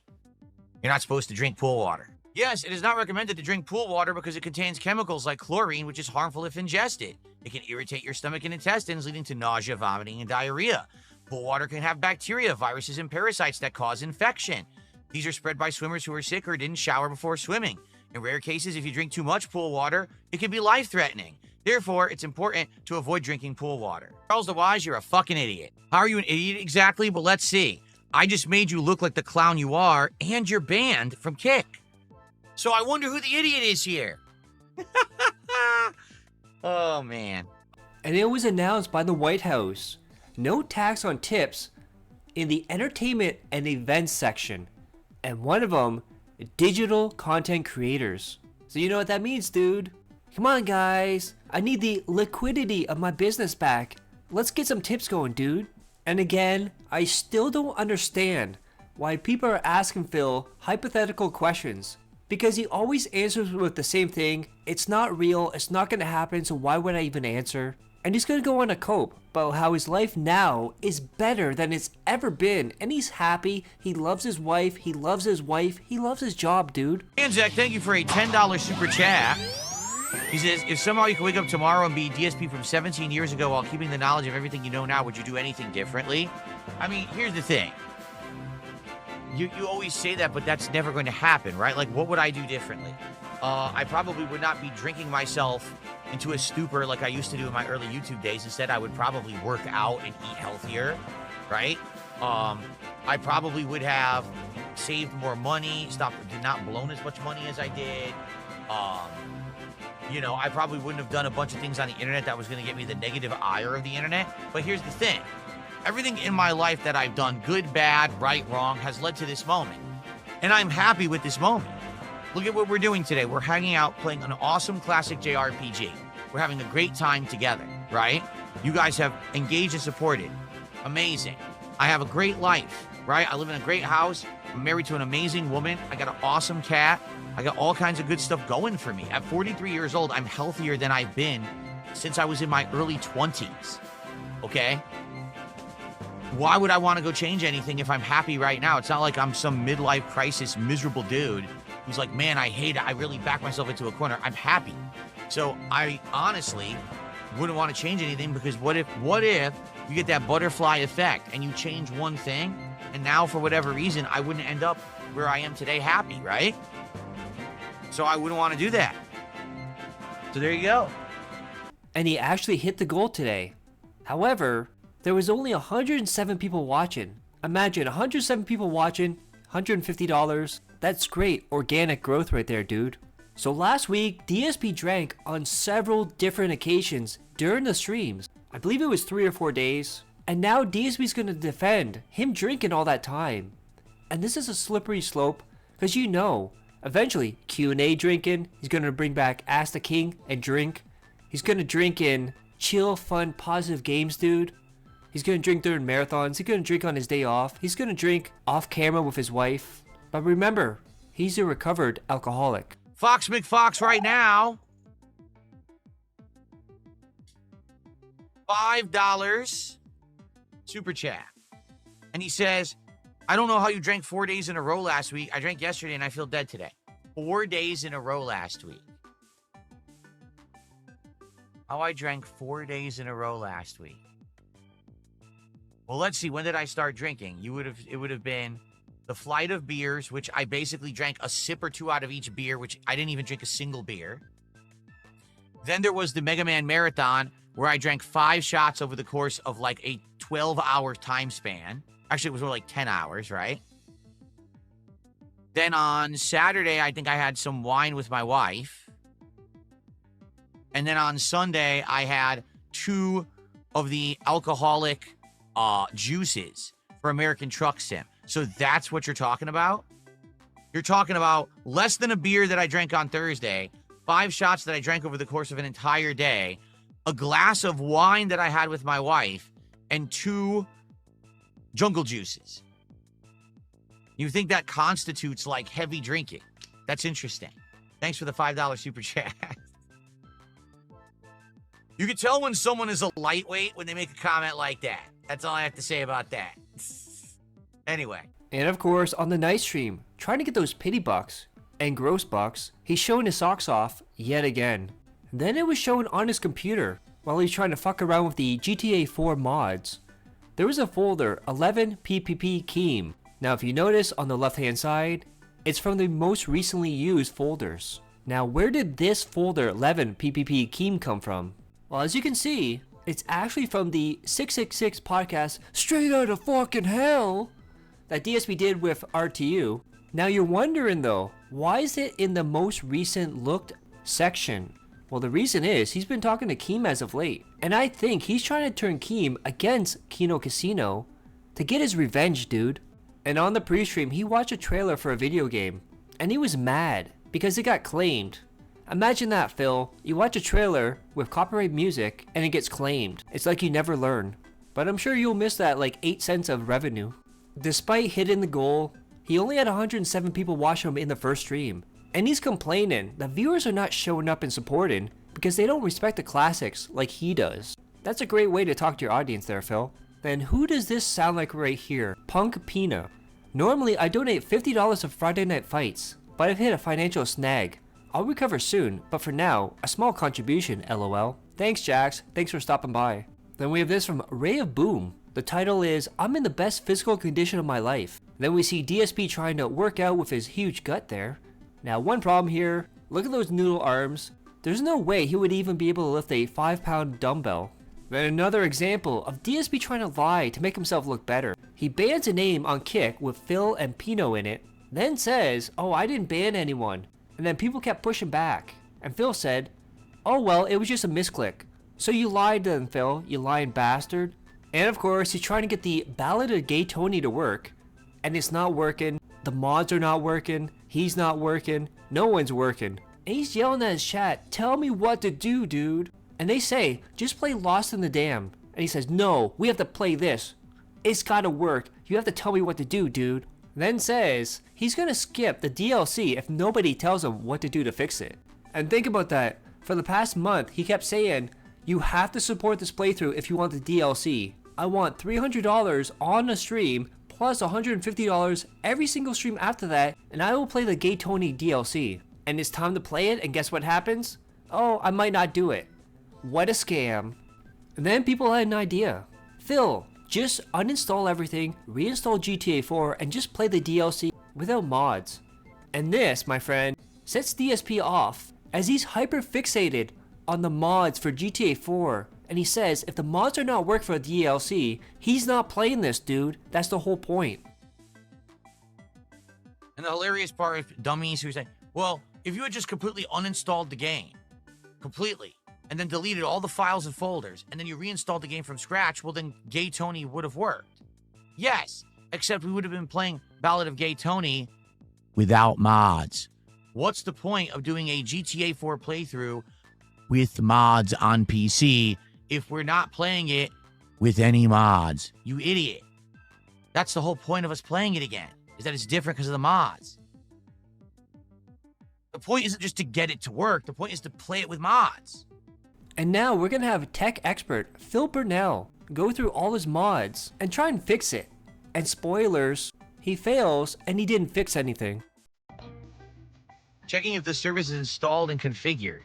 You're not supposed to drink pool water. Yes, it is not recommended to drink pool water because it contains chemicals like chlorine, which is harmful if ingested. It can irritate your stomach and intestines, leading to nausea, vomiting, and diarrhea. Pool water can have bacteria, viruses, and parasites that cause infection. These are spread by swimmers who are sick or didn't shower before swimming. In rare cases, if you drink too much pool water, it can be life-threatening. Therefore, it's important to avoid drinking pool water. Charles the Wise, you're a fucking idiot. How are you an idiot exactly? Well, let's see. I just made you look like the clown you are, and you're banned from Kick. So I wonder who the idiot is here. Oh, man. And it was announced by the White House. No tax on tips in the entertainment and events section. And one of them, digital content creators. So you know what that means, dude. Come on, guys. I need the liquidity of my business back. Let's get some tips going, dude. And again, I still don't understand why people are asking Phil hypothetical questions. Because he always answers with the same thing. It's not real. It's not going to happen. So why would I even answer? And he's going to go on a cope about how his life now is better than it's ever been. And he's happy. He loves his wife. He loves his wife. He loves his job, dude. Anzac, thank you for a $10 super chat. He says, if somehow you could wake up tomorrow and be DSP from 17 years ago while keeping the knowledge of everything you know now, would you do anything differently? I mean, here's the thing. You always say that, but that's never going to happen, right? Like, what would I do differently? I probably would not be drinking myself into a stupor like I used to do in my early YouTube days. Instead, I would probably work out and eat healthier, right? I probably would have saved more money, did not blown as much money as I did. You know, I probably wouldn't have done a bunch of things on the internet that was going to get me the negative ire of the internet. But here's the thing. Everything in my life that I've done, good, bad, right, wrong, has led to this moment. And I'm happy with this moment. Look at what we're doing today. We're hanging out, playing an awesome classic JRPG. We're having a great time together, right? You guys have engaged and supported. Amazing. I have a great life, right? I live in a great house. I'm married to an amazing woman. I got an awesome cat. I got all kinds of good stuff going for me. At 43 years old, I'm healthier than I've been since I was in my early 20s, okay? Why would I want to go change anything if I'm happy right now? It's not like I'm some midlife crisis, miserable dude who's like, man, I hate it. I really backed myself into a corner. I'm happy. So I honestly wouldn't want to change anything, because what if you get that butterfly effect and you change one thing, and now for whatever reason, I wouldn't end up where I am today happy, right? So I wouldn't want to do that. So there you go. And he actually hit the goal today. However, there was only 107 people watching. Imagine 107 people watching, $150. That's great organic growth right there, dude. So last week, DSP drank on several different occasions during the streams. I believe it was 3 or 4 days. And now DSP's going to defend him drinking all that time. And this is a slippery slope, because you know, eventually Q&A drinking, he's going to bring back Ask the King and drink. He's going to drink in chill, fun, positive games, dude. He's going to drink during marathons. He's going to drink on his day off. He's going to drink off camera with his wife. But remember, he's a recovered alcoholic. Fox McFox right now. $5 super chat. And he says, I don't know how you drank 4 days in a row last week. I drank yesterday and I feel dead today. 4 days in a row last week. How I drank 4 days in a row last week. Well, let's see. When did I start drinking? It would have been the flight of beers, which I basically drank a sip or two out of each beer, which I didn't even drink a single beer. Then there was the Mega Man Marathon, where I drank 5 shots over the course of like a 12-hour time span. Actually, it was more like 10 hours, right? Then on Saturday, I think I had some wine with my wife. And then on Sunday, I had 2 of the alcoholic juices for American Truck Sim. So that's what you're talking about? You're talking about less than a beer that I drank on Thursday, 5 shots that I drank over the course of an entire day, a glass of wine that I had with my wife, and 2 jungle juices. You think that constitutes like heavy drinking? That's interesting. Thanks for the $5 super chat. You can tell when someone is a lightweight when they make a comment like that. That's all I have to say about that. Anyway. And of course, on the night stream, trying to get those pity bucks and gross bucks, he's showing his socks off yet again. Then it was shown on his computer while he's trying to fuck around with the GTA 4 mods. There was a folder, 11 PPP Keem. Now if you notice on the left hand side, It's from the most recently used folders. Now, where did this folder 11 PPP Keem come from? Well, as you can see, it's actually from the 666 podcast Straight Outta Fucking Hell that DSP did with RTU. Now you're wondering though, why is it in the most recent looked section? Well, the reason is he's been talking to Keem as of late, and I think he's trying to turn Keem against Kino Casino to get his revenge, dude. And on the pre-stream, he watched a trailer for a video game, and he was mad because it got claimed. Imagine that, Phil. You watch a trailer with copyright music and it gets claimed. It's like you never learn. But I'm sure you'll miss that like 8 cents of revenue. Despite hitting the goal, he only had 107 people watch him in the first stream. And he's complaining that viewers are not showing up and supporting because they don't respect the classics like he does. That's a great way to talk to your audience there, Phil. Then who does this sound like right here? Punk Pina. Normally I donate $50 to Friday Night Fights, but I've hit a financial snag. I'll recover soon, but for now, a small contribution, lol. Thanks, Jax. Thanks for stopping by. Then we have this from Ray of Boom. The title is, I'm in the best physical condition of my life. Then we see DSP trying to work out with his huge gut there. Now, one problem here, look at those noodle arms. There's no way he would even be able to lift a 5-pound dumbbell. Then another example of DSP trying to lie to make himself look better. He bans a name on Kick with Phil and Pino in it, then says, oh, I didn't ban anyone. And then people kept pushing back. And Phil said, oh well, it was just a misclick. So you lied then, Phil, you lying bastard. And of course, he's trying to get the Ballad of Gay Tony to work. And it's not working. The mods are not working. He's not working. No one's working. And he's yelling at his chat, tell me what to do, dude. And they say, just play Lost in the Dam. And he says, no, we have to play this. It's gotta work. You have to tell me what to do, dude. Then says he's gonna skip the DLC if nobody tells him what to do to fix it. And think about that. For the past month, he kept saying, you have to support this playthrough if you want the DLC. I want $300 on a stream plus $150 every single stream after that, and I will play the Gay Tony DLC. And it's time to play it, and guess what happens? Oh, I might not do it. What a scam. And then people had an idea. Phil, just uninstall everything, reinstall GTA 4, and just play the DLC without mods. And this, my friend, sets DSP off, as he's hyper fixated on the mods for GTA 4. And he says if the mods are not working for the DLC, he's not playing this, dude. That's the whole point. And the hilarious part of dummies who say, well, if you had just completely uninstalled the game, completely, and then deleted all the files and folders, and then you reinstalled the game from scratch, well then Gay Tony would have worked. Yes, except we would have been playing Ballad of Gay Tony without mods. What's the point of doing a GTA 4 playthrough with mods on PC if we're not playing it with any mods? You idiot. That's the whole point of us playing it again, is that it's different because of the mods. The point isn't just to get it to work, the point is to play it with mods. And now we're gonna have tech expert Phil Burnell go through all his mods and try and fix it. And spoilers, he fails and he didn't fix anything. Checking if the service is installed and configured.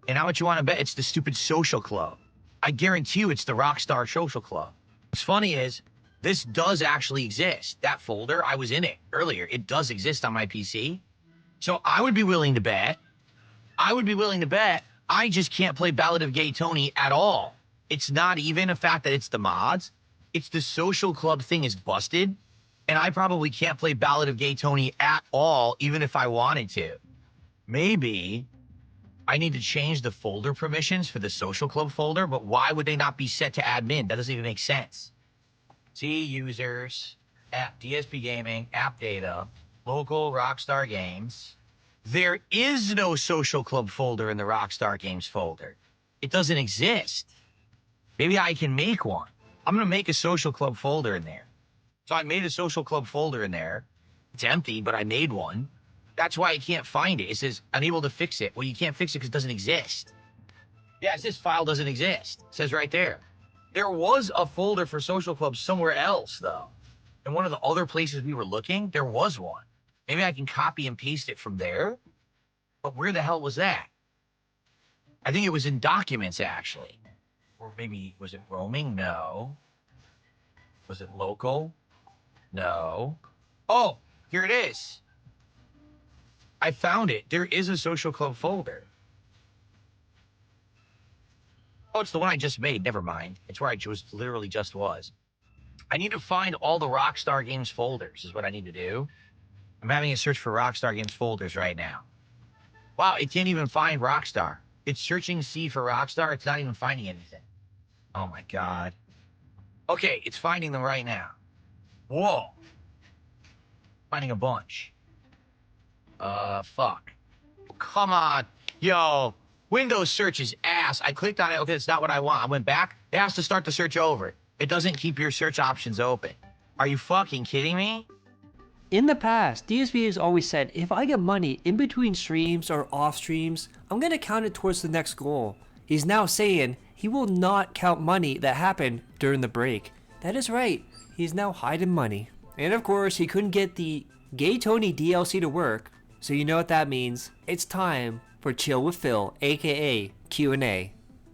And how much you want to bet it's the stupid social club. I guarantee you it's the Rockstar social club. What's funny is, this does actually exist. That folder, I was in it earlier. It does exist on my PC. So I would be willing to bet. I just can't play Ballad of Gay Tony at all. It's not even a fact that it's the mods. It's the social club thing is busted. And I probably can't play Ballad of Gay Tony at all, even if I wanted to. Maybe I need to change the folder permissions for the social club folder, but why would they not be set to admin? That doesn't even make sense. See users, app DSP Gaming, app data, local Rockstar Games. There is no social club folder in the Rockstar Games folder. It doesn't exist. Maybe I can make one. I'm gonna make a social club folder in there. So I made a social club folder in there. It's empty, but I made one. That's why I can't find it. It says unable to fix it. Well, you can't fix it because it doesn't exist. Yeah, it says file doesn't exist. It says right there. There was a folder for social clubs somewhere else, though. In one of the other places we were looking, there was one. Maybe I can copy and paste it from there. But where the hell was that? I think it was in documents, actually. Or maybe, was it roaming? No. Was it local? No. Oh, here it is. I found it. There is a social club folder. Oh, it's the one I just made. Never mind. It's where I literally just was. I need to find all the Rockstar Games folders is what I need to do. I'm having a search for Rockstar Games folders right now. Wow, it can't even find Rockstar. It's searching C for Rockstar. It's not even finding anything. Oh my God. Okay, it's finding them right now. Whoa. Finding a bunch. Fuck. Come on. Yo, Windows search is ass. I clicked on it. Okay, it's not what I want. I went back. It has to start the search over. It doesn't keep your search options open. Are you fucking kidding me? In the past, DSP has always said if I get money in between streams or off streams, I'm gonna count it towards the next goal. He's now saying he will not count money that happened during the break. That is right, he's now hiding money. And of course, he couldn't get the Gay Tony DLC to work, so you know what that means. It's time for Chill with Phil, aka Q&A,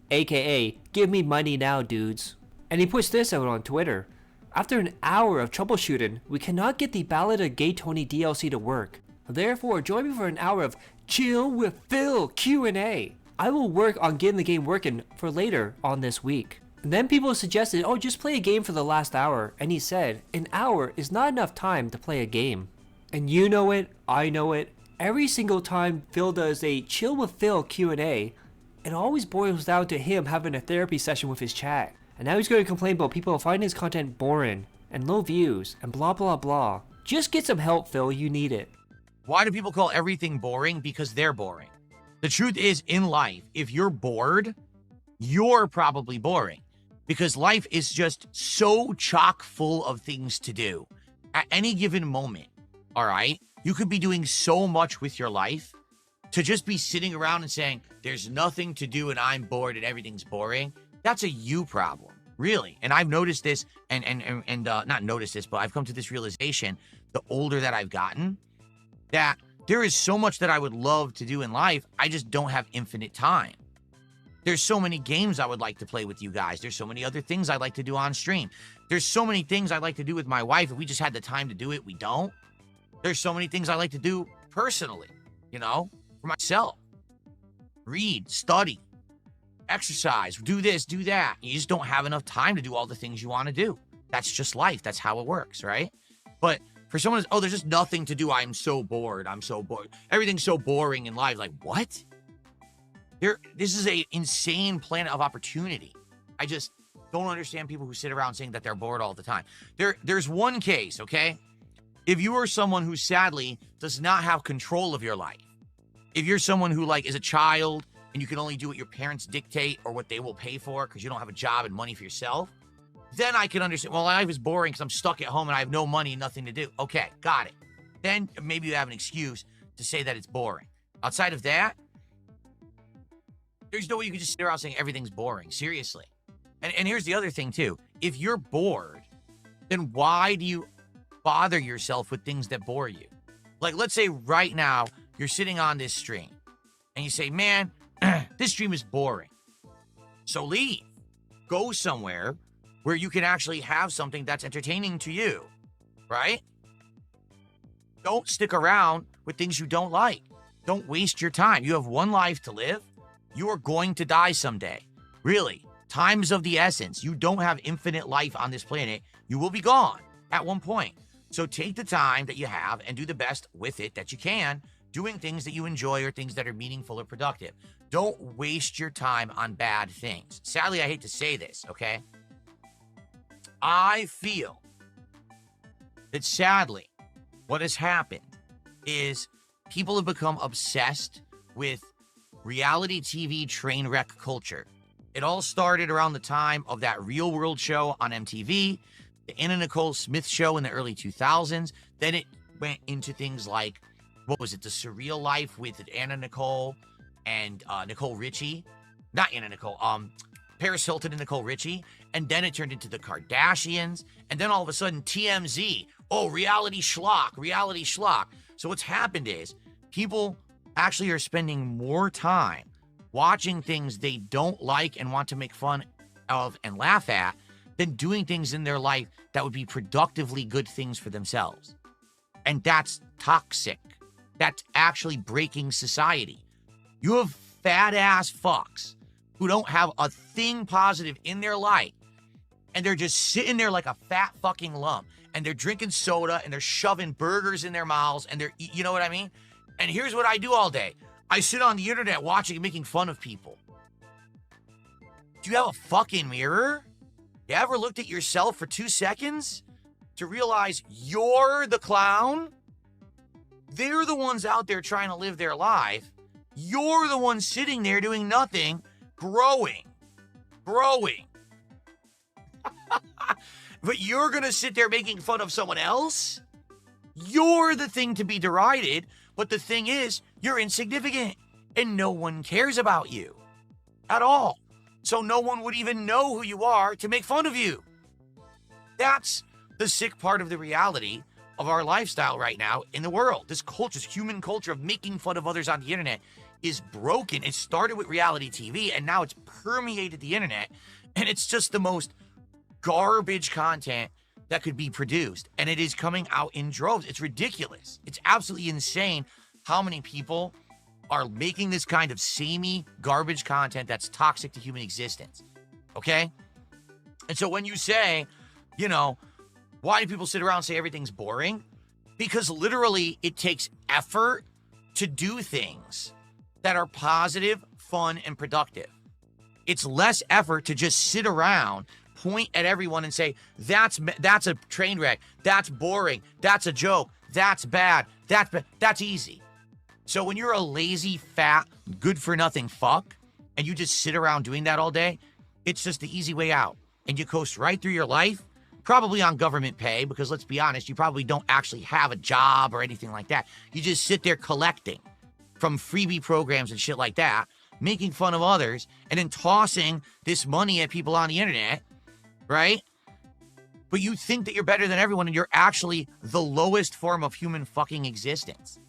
aka give me money now, dudes. And he puts this out on Twitter. After an hour of troubleshooting, we cannot get the Ballad of Gay Tony DLC to work. Therefore, join me for an hour of Chill with Phil Q&A. I will work on getting the game working for later on this week. And then people suggested, oh, just play a game for the last hour. And he said, an hour is not enough time to play a game. And you know it, I know it. Every single time Phil does a Chill with Phil Q&A, it always boils down to him having a therapy session with his chat. And now he's going to complain about people finding his content boring and low views and blah blah blah. Just get some help, Phil, you need it. Why do people call everything boring? Because they're boring. The truth is, in life, if you're bored, you're probably boring. Because life is just so chock full of things to do. At any given moment, all right? You could be doing so much with your life. To just be sitting around and saying, there's nothing to do and I'm bored and everything's boring. That's a you problem, really. And I've noticed this, and not noticed this, but I've come to this realization, the older that I've gotten, that there is so much that I would love to do in life, I just don't have infinite time. There's so many games I would like to play with you guys. There's so many other things I'd like to do on stream. There's so many things I'd like to do with my wife. If we just had the time to do it, we don't. There's so many things I like to do personally, you know, for myself. Read, study. Exercise, do this, do that. You just don't have enough time to do all the things you want to do. That's just life. That's how it works, right? But for someone who's, oh, there's just nothing to do. I'm so bored. I'm so bored. Everything's so boring in life. Like, what? This is an insane planet of opportunity. I just don't understand people who sit around saying that they're bored all the time. There's one case, okay? If you are someone who sadly does not have control of your life, if you're someone who like is a child and you can only do what your parents dictate or what they will pay for because you don't have a job and money for yourself, then I can understand, well, life is boring because I'm stuck at home and I have no money and nothing to do. Okay, got it. Then maybe you have an excuse to say that it's boring. Outside of that, there's no way you can just sit around saying everything's boring. Seriously. And here's the other thing, too. If you're bored, then why do you bother yourself with things that bore you? Like, let's say right now, you're sitting on this stream and you say, man, this stream is boring. So leave. Go somewhere where you can actually have something that's entertaining to you, right? Don't stick around with things you don't like. Don't waste your time. You have one life to live. You are going to die someday. Really, time is of the essence. You don't have infinite life on this planet. You will be gone at one point. So take the time that you have and do the best with it that you can, doing things that you enjoy or things that are meaningful or productive. Don't waste your time on bad things. Sadly, I hate to say this, okay? I feel that sadly, what has happened is people have become obsessed with reality TV train wreck culture. It all started around the time of that Real World show on MTV, the Anna Nicole Smith show in the early 2000s. Then it went into things like, what was it, The Surreal Life with Anna Nicole and Nicole Richie. Not Anna Nicole, Paris Hilton and Nicole Richie. And then it turned into the Kardashians. And then all of a sudden, TMZ. Oh, reality schlock. So what's happened is people actually are spending more time watching things they don't like and want to make fun of and laugh at than doing things in their life that would be productively good things for themselves. And that's toxic. that's actually breaking society. You have fat ass fucks who don't have a thing positive in their life, and they're just sitting there like a fat fucking lump, and they're drinking soda, and they're shoving burgers in their mouths, and you know what I mean? And here's what I do all day. I sit on the internet watching and making fun of people. Do you have a fucking mirror? You ever looked at yourself for 2 seconds to realize you're the clown? They're the ones out there trying to live their life. You're the one sitting there doing nothing, growing. But you're going to sit there making fun of someone else? You're the thing to be derided, but the thing is, you're insignificant, and no one cares about you at all. So no one would even know who you are to make fun of you. That's the sick part of the reality of our lifestyle right now in the world. This culture, this human culture of making fun of others on the internet is broken. It started with reality TV, and now it's permeated the internet, and it's just the most garbage content that could be produced, and it is coming out in droves. It's ridiculous. It's absolutely insane how many people are making this kind of samey garbage content that's toxic to human existence. Okay? And so when you say, you know, why do people sit around and say everything's boring? Because literally it takes effort to do things that are positive, fun, and productive. It's less effort to just sit around, point at everyone and say, that's a train wreck, that's boring, that's a joke, that's bad, that's easy. So when you're a lazy, fat, good-for-nothing fuck, and you just sit around doing that all day, it's just the easy way out. And you coast right through your life, probably on government pay, because let's be honest, you probably don't actually have a job or anything like that. You just sit there collecting from freebie programs and shit like that, making fun of others, and then tossing this money at people on the internet, right? But you think that you're better than everyone, and you're actually the lowest form of human fucking existence.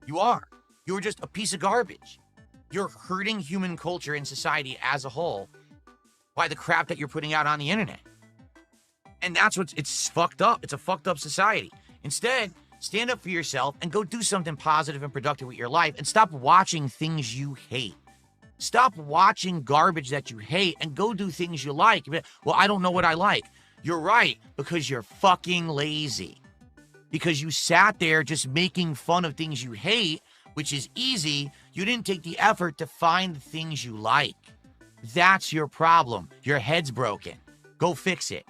You are. You're just a piece of garbage. You're hurting human culture and society as a whole by the crap that you're putting out on the internet. And that's it's fucked up. It's a fucked up society. Instead, stand up for yourself and go do something positive and productive with your life, and stop watching things you hate. Stop watching garbage that you hate and go do things you like. Well, I don't know what I like. You're right, because you're fucking lazy. Because you sat there just making fun of things you hate, which is easy. You didn't take the effort to find the things you like. That's your problem. Your head's broken. Go fix it.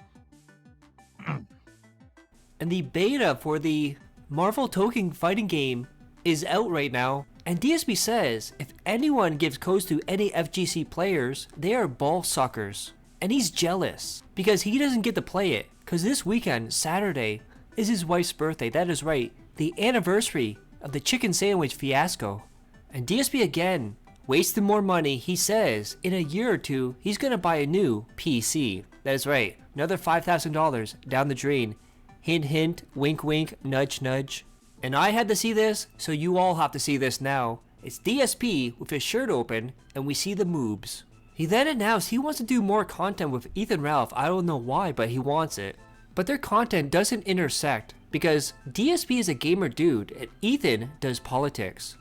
And the beta for the Marvel token fighting game is out right now. And DSP says if anyone gives codes to any FGC players, they are ball suckers. And he's jealous because he doesn't get to play it. Because this weekend, Saturday, is his wife's birthday. That is right, the anniversary of the chicken sandwich fiasco. And DSP again wasted more money. He says in a year or two, he's gonna buy a new PC. That is right, another $5,000 down the drain. Hint, hint, wink, wink, nudge, nudge. And I had to see this, so you all have to see this now. It's DSP with his shirt open, and we see the moobs. He then announced he wants to do more content with Ethan Ralph. I don't know why, but he wants it. But their content doesn't intersect, because DSP is a gamer dude, and Ethan does politics.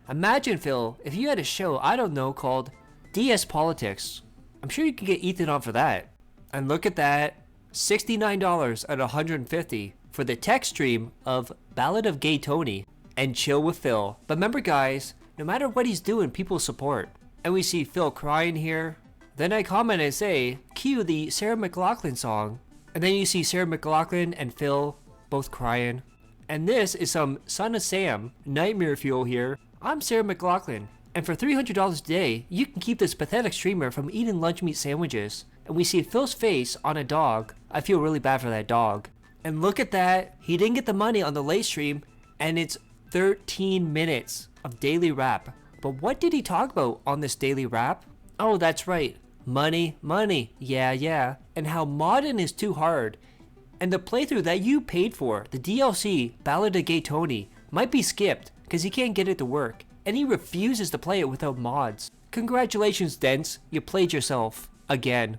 Imagine, Phil, if you had a show, I don't know, called DS Politics. I'm sure you could get Ethan on for that. And look at that, $69 at $150 for the tech stream of Ballad of Gay Tony and Chill with Phil. But remember guys, no matter what he's doing, people support. And we see Phil crying here. Then I comment and say, cue the Sarah McLachlan song. And then you see Sarah McLachlan and Phil both crying. And this is some Son of Sam nightmare fuel here. I'm Sarah McLachlan. And for $300 a day, you can keep this pathetic streamer from eating lunch meat sandwiches. And we see Phil's face on a dog. I feel really bad for that dog. And look at that, he didn't get the money on the late stream, and it's 13 minutes of daily rap. But what did he talk about on this daily rap? Oh, that's right, money, money, yeah, and how modding is too hard. And the playthrough that you paid for, the DLC, Ballad of Gay Tony, might be skipped because he can't get it to work, and he refuses to play it without mods. Congratulations, Dents, you played yourself again.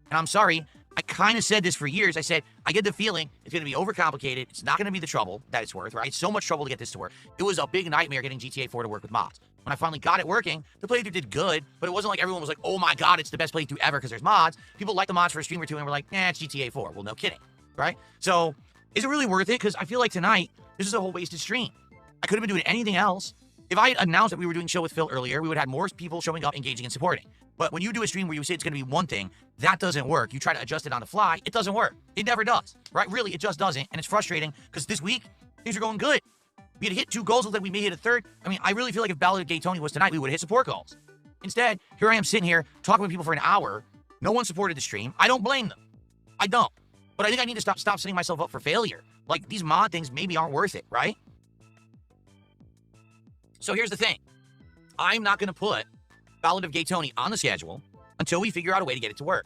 And I'm sorry, I kind of said this for years. I said, I get the feeling it's going to be overcomplicated. It's not going to be the trouble that it's worth, right? It's so much trouble to get this to work. It was a big nightmare getting GTA 4 to work with mods. When I finally got it working, the playthrough did good, but it wasn't like everyone was like, oh my God, it's the best playthrough ever because there's mods. People liked the mods for a stream or two and were like, it's GTA 4. Well, no kidding, right? So is it really worth it? Because I feel like tonight, this is a whole wasted stream. I could have been doing anything else. If I had announced that we were doing show with Phil earlier, we would have had more people showing up, engaging, and supporting. But when you do a stream where you say it's going to be one thing, that doesn't work. You try to adjust it on the fly, it doesn't work. It never does, right? Really, it just doesn't. And it's frustrating because this week, things are going good. We had hit 2 goals, looked like we may hit a third. I mean, I really feel like if Ballad of Gay Tony was tonight, we would have hit support goals. Instead, here I am sitting here talking with people for an hour. No one supported the stream. I don't blame them. I don't. But I think I need to stop setting myself up for failure. Like, these mod things maybe aren't worth it, right? So here's the thing. I'm not going to put Ballad of Gay Tony on the schedule until we figure out a way to get it to work.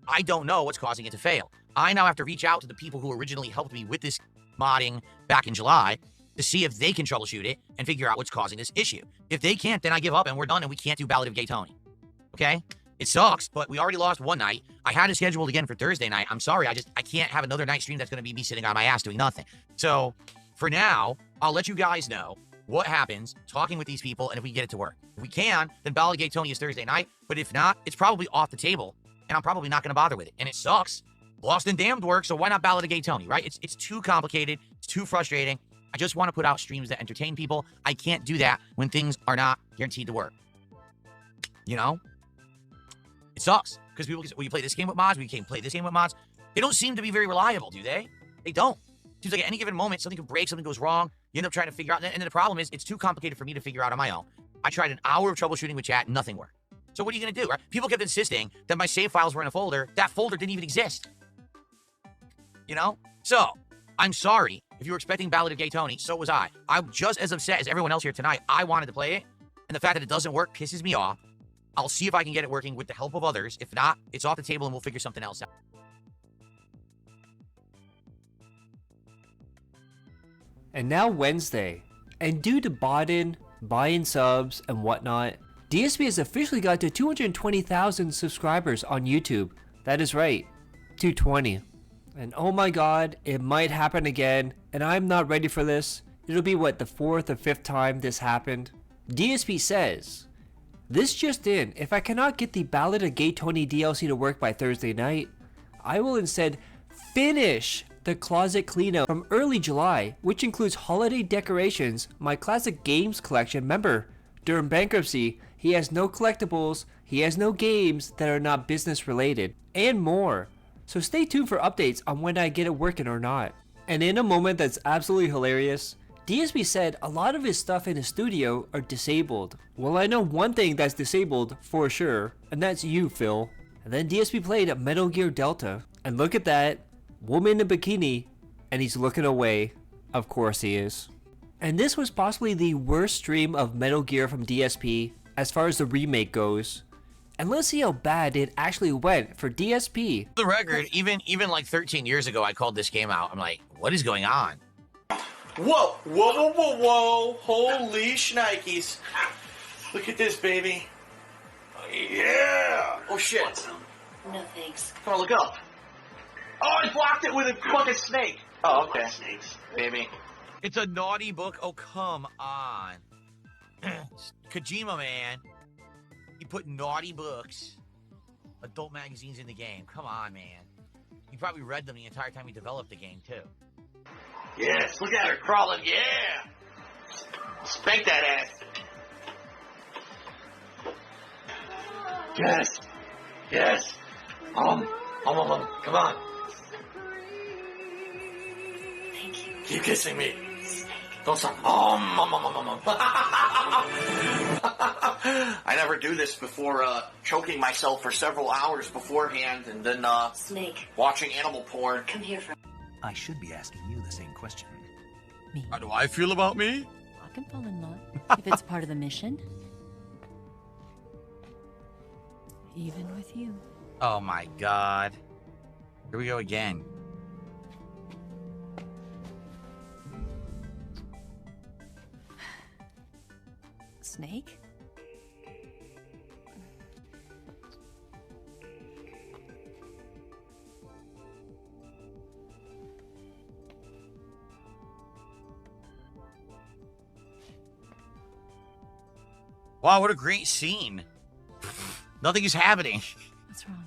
I don't know what's causing it to fail. I now have to reach out to the people who originally helped me with this modding back in July to see if they can troubleshoot it and figure out what's causing this issue. If they can't, then I give up and we're done and we can't do Ballad of Gay Tony. Okay? It sucks, but we already lost one night. I had it scheduled again for Thursday night. I'm sorry, I can't have another night stream that's going to be me sitting on my ass doing nothing. So for now, I'll let you guys know what happens talking with these people and if we get it to work. If we can, then Ballad of Gay Tony is Thursday night. But if not, it's probably off the table and I'm probably not going to bother with it. And it sucks. Lost and Damned work, so why not Ballad of Gay Tony, right? It's too complicated. It's too frustrating. I just want to put out streams that entertain people. I can't do that when things are not guaranteed to work. You know? It sucks. Because people will you play this game with mods? We can't play this game with mods. They don't seem to be very reliable, do they? They don't. Seems like at any given moment, something could break, something goes wrong. You end up trying to figure out, and then the problem is, it's too complicated for me to figure out on my own. I tried an hour of troubleshooting with chat, nothing worked. So what are you going to do, right? People kept insisting that my save files were in a folder. That folder didn't even exist. You know? So, I'm sorry if you were expecting Ballad of Gay Tony, so was I. I'm just as upset as everyone else here tonight. I wanted to play it, and the fact that it doesn't work pisses me off. I'll see if I can get it working with the help of others. If not, it's off the table and we'll figure something else out. And now Wednesday. And due to botting, buying subs, and whatnot, DSP has officially got to 220,000 subscribers on YouTube. That is right, 220. And oh my god, it might happen again, and I'm not ready for this. It'll be what, the 4th or 5th time this happened? DSP says, this just in, if I cannot get the Ballad of Gay Tony DLC to work by Thursday night, I will instead finish the closet cleanout from early July, which includes holiday decorations, my classic games collection. Remember, during bankruptcy, he has no collectibles, he has no games that are not business related, and more. So stay tuned for updates on when I get it working or not. And in a moment that's absolutely hilarious, DSP said a lot of his stuff in his studio are disabled. Well, I know one thing that's disabled for sure, and that's you, Phil. And then DSP played Metal Gear Delta, and look at that. Woman in a bikini, and he's looking away. Of course he is. And this was possibly the worst stream of Metal Gear from DSP as far as the remake goes. And let's see how bad it actually went for DSP. For the record, even like 13 years ago, I called this game out. I'm like, what is going on? Whoa, whoa, whoa, whoa, whoa. Holy shnikes. Look at this, baby. Yeah. Oh, shit. No thanks. Come on, look up. Oh, I blocked it with a fucking snake. Oh, okay. Snakes, baby. It's a naughty book. Oh, come on. Kojima, man. He put naughty books, adult magazines in the game. Come on, man. He probably read them the entire time he developed the game, too. Yes, look at her crawling. Yeah. Spank that ass. Yes. Yes. Come on. Thank you. Keep kissing me. Snake. Don't stop. I never do this before choking myself for several hours beforehand and then Snake. watching animal porn. Come here for I should be asking you the same question. me. How do I feel about me? I can fall in love if it's part of the mission. Even with you. Oh, my God. Here we go again. Snake? Wow, what a great scene. Nothing is happening. What's wrong?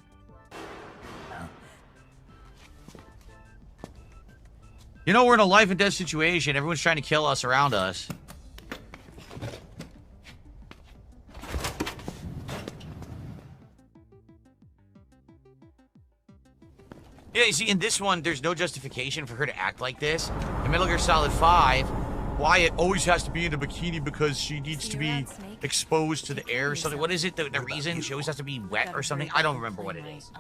You know, we're in a life and death situation. Everyone's trying to kill us around us. Yeah, you see, in this one, there's no justification for her to act like this. In Metal Gear Solid 5, Wyatt always has to be in a bikini because she needs to be exposed to the air or something. What is it, the reason? She always has to be wet or something? I don't remember what it is.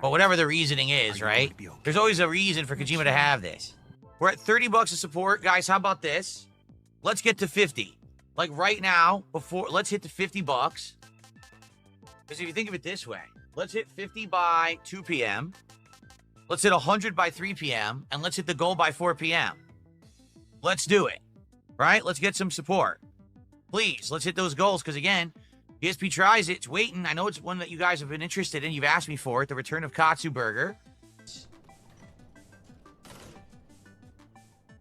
But whatever the reasoning is, right? There's always a reason for Kojima to have this. We're at $30 of support. Guys, how about this? Let's get to 50. Like right now, let's hit the $50. Because if you think of it this way, let's hit 50 by 2 p.m. Let's hit 100 by 3 p.m. And let's hit the goal by 4 p.m. Let's do it. Right? Let's get some support. Please, let's hit those goals. Because again, DSP tries it. It's waiting. I know it's one that you guys have been interested in. You've asked me for it. The return of Katsu Burger.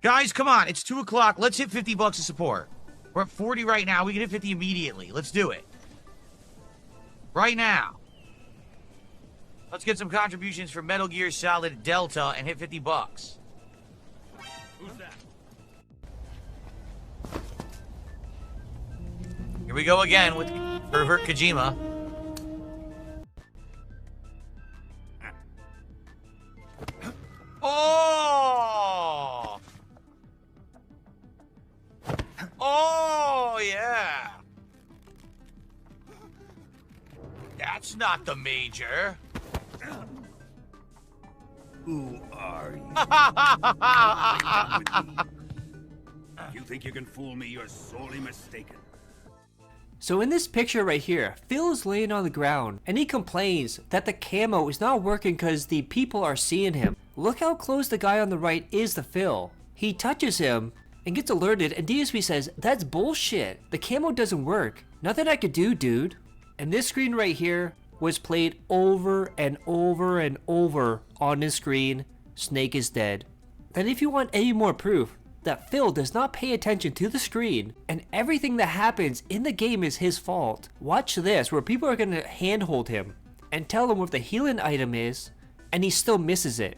Guys, come on. It's 2 o'clock. Let's hit $50 of support. We're at 40 right now. We can hit 50 immediately. Let's do it. Right now. Let's get some contributions for Metal Gear Solid Delta and hit $50. Who's that? Here we go again with Pervert Kojima. Oh! Oh, yeah. That's not the major. Who are you? If you think you can fool me, you're sorely mistaken. So in this picture right here, Phil is laying on the ground and he complains that the camo is not working because the people are seeing him. Look how close the guy on the right is to Phil. He touches him and gets alerted, and DSP says, that's bullshit. The camo doesn't work. Nothing I could do, dude. And this screen right here was played over and over and over on this screen. Snake is dead. And if you want any more proof that Phil does not pay attention to the screen and everything that happens in the game is his fault, watch this where people are going to handhold him and tell him what the healing item is, and he still misses it.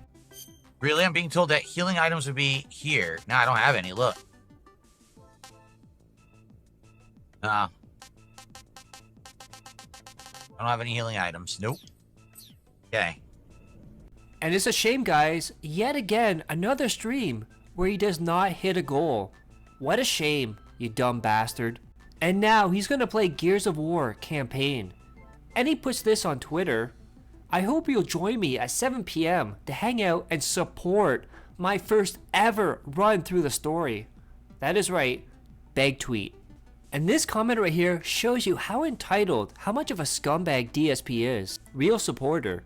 Really? I'm being told that healing items would be here. No, I don't have any. Look. I don't have any healing items. Nope. Okay. And it's a shame, guys. Yet again, another stream where he does not hit a goal. What a shame, you dumb bastard. And now he's gonna play Gears of War campaign. And he puts this on Twitter. I hope you'll join me at 7 p.m. to hang out and support my first ever run through the story. That is right, beg tweet. And this comment right here shows you how entitled, how much of a scumbag DSP is. Real supporter.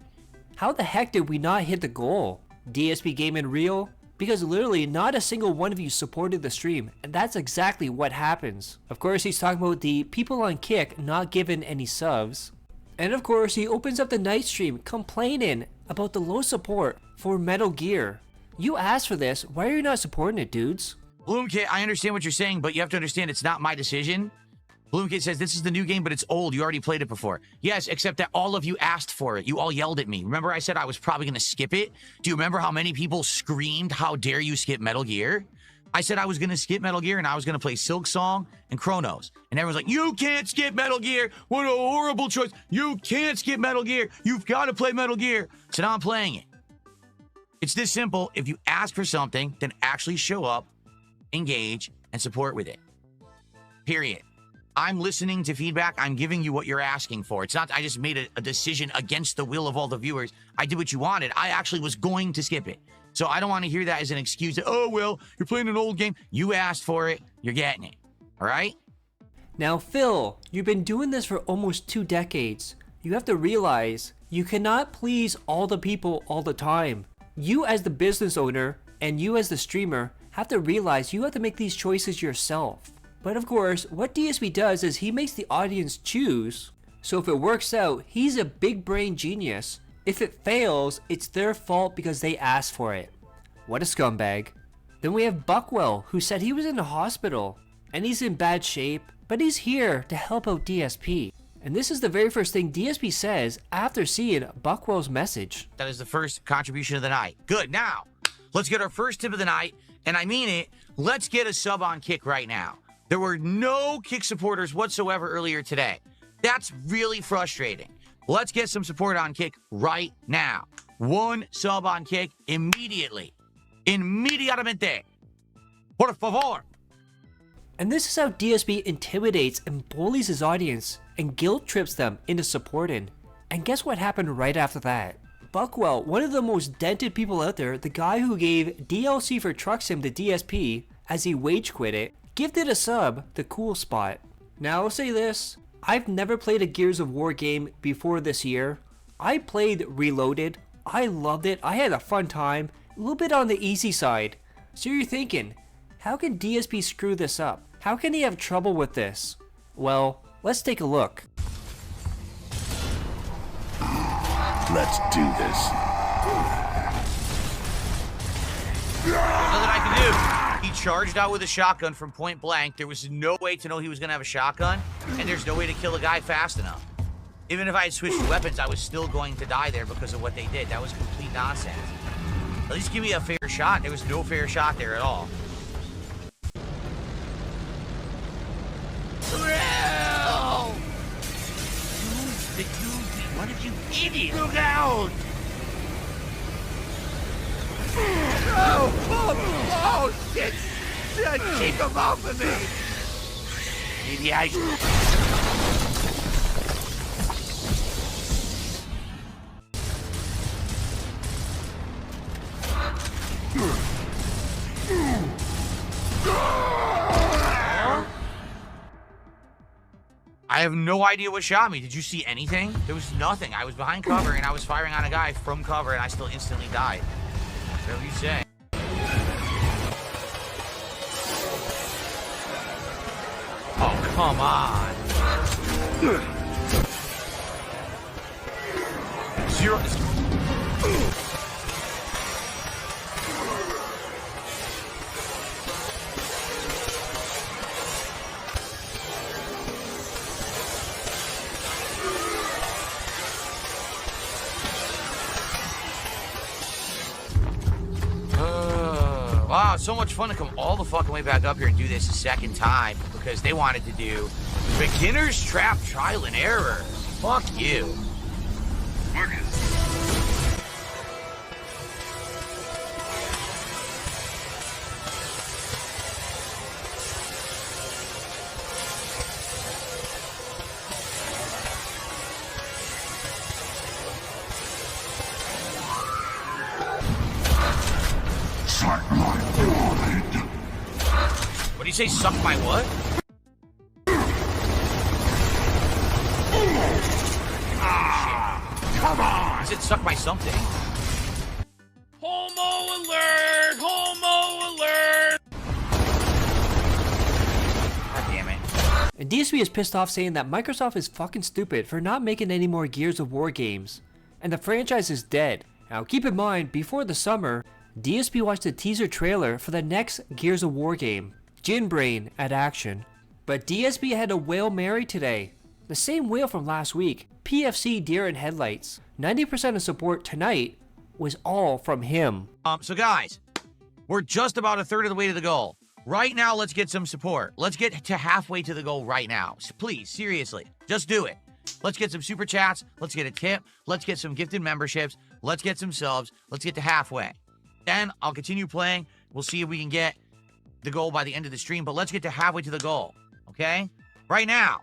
How the heck did we not hit the goal? DSPGAMING real? Because literally not a single one of you supported the stream, and that's exactly what happens. Of course, he's talking about the people on Kick not giving any subs. And of course, he opens up the night stream complaining about the low support for Metal Gear. You asked for this, why are you not supporting it, dudes? Bloomkit, I understand what you're saying, but you have to understand it's not my decision. Bloomkit says this is the new game, but it's old. You already played it before. Yes, except that all of you asked for it. You all yelled at me. Remember I said I was probably going to skip it? Do you remember how many people screamed, how dare you skip Metal Gear? I said I was going to skip Metal Gear and I was going to play Silk Song and Chronos. And everyone's like, you can't skip Metal Gear. What a horrible choice. You can't skip Metal Gear. You've got to play Metal Gear. So now I'm playing it. It's this simple. If you ask for something, then actually show up, engage, and support with it. Period. I'm listening to feedback. I'm giving you what you're asking for. It's not I just made a decision against the will of all the viewers. I did what you wanted. I actually was going to skip it. So I don't want to hear that as an excuse that, oh, well, you're playing an old game. You asked for it. You're getting it. All right? Now, Phil, you've been doing this for almost 2 decades. You have to realize you cannot please all the people all the time. You as the business owner and you as the streamer have to realize you have to make these choices yourself. But of course, what DSP does is he makes the audience choose. So if it works out, he's a big brain genius. If it fails, it's their fault because they asked for it. What a scumbag. Then we have Buckwell, who said he was in the hospital. and he's in bad shape, but he's here to help out DSP. And this is the very first thing DSP says after seeing Buckwell's message. That is the first contribution of the night. Good. Now, let's get our first tip of the night, and I mean it. Let's get a sub on Kick right now. There were no Kick supporters whatsoever earlier today. That's really frustrating. Let's get some support on Kick right now. 1 sub on Kick immediately. Inmediatamente. Por favor. And this is how DSP intimidates and bullies his audience and guilt trips them into supporting. And guess what happened right after that? Buckwell, one of the most dented people out there, the guy who gave DLC for Truck Sim to DSP as he wage quit it, gifted a sub the cool spot. Now I'll say this, I've never played a Gears of War game before this year. I played Reloaded, I loved it, I had a fun time, a little bit on the easy side. So you're thinking, how can DSP screw this up? How can he have trouble with this? Well, let's take a look. Let's do this. Nothing I can do. He charged out with a shotgun from point blank. There was no way to know he was going to have a shotgun, and there's no way to kill a guy fast enough. Even if I had switched weapons, I was still going to die there because of what they did. That was complete nonsense. At least give me a fair shot. There was no fair shot there at all. What did you idiot? Look out! Oh, shit! Keep him off of me! Idiot. I have no idea what shot me. Did you see anything? There was nothing. I was behind cover and I was firing on a guy from cover and I still instantly died. Whatever you say. Oh, come on. Zero. Wow, so much fun to come all the fucking way back up here and do this a second time because they wanted to do beginner's trap trial and error. Fuck you. What do you say, suck my what? Come on! He said suck my something. Homo alert! Homo alert! God damn it. And DSP is pissed off saying that Microsoft is fucking stupid for not making any more Gears of War games. And the franchise is dead. Now keep in mind, before the summer, DSP watched the teaser trailer for the next Gears of War game, Jinbrain at Action. But DSP had a whale marry today. The same whale from last week, PFC Deer and Headlights. 90% of support tonight was all from him. So guys, we're just about a third of the way to the goal. Right now, let's get some support. Let's get to halfway to the goal right now. So please, seriously, just do it. Let's get some super chats. Let's get a tip. Let's get some gifted memberships. Let's get some subs. Let's get to halfway. Then I'll continue playing. We'll see if we can get the goal by the end of the stream, but let's get to halfway to the goal, okay? Right now.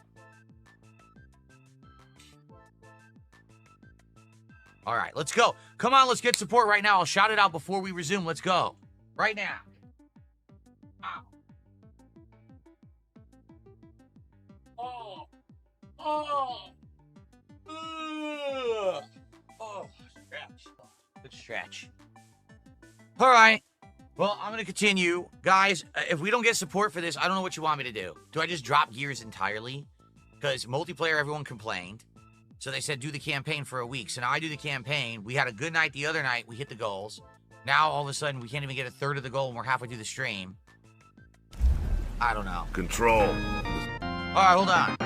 All right, let's go. Come on, let's get support right now. I'll shout it out before we resume. Let's go. Right now. Ow. Oh. Oh. Ugh. Oh, stretch. Good stretch. All right. Well, I'm going to continue. Guys, if we don't get support for this, I don't know what you want me to do. Do I just drop Gears entirely? Because multiplayer, everyone complained. So they said do the campaign for a week. So now I do the campaign. We had a good night the other night. We hit the goals. Now, all of a sudden, we can't even get a third of the goal and we're halfway through the stream. I don't know. Control. All right, hold on.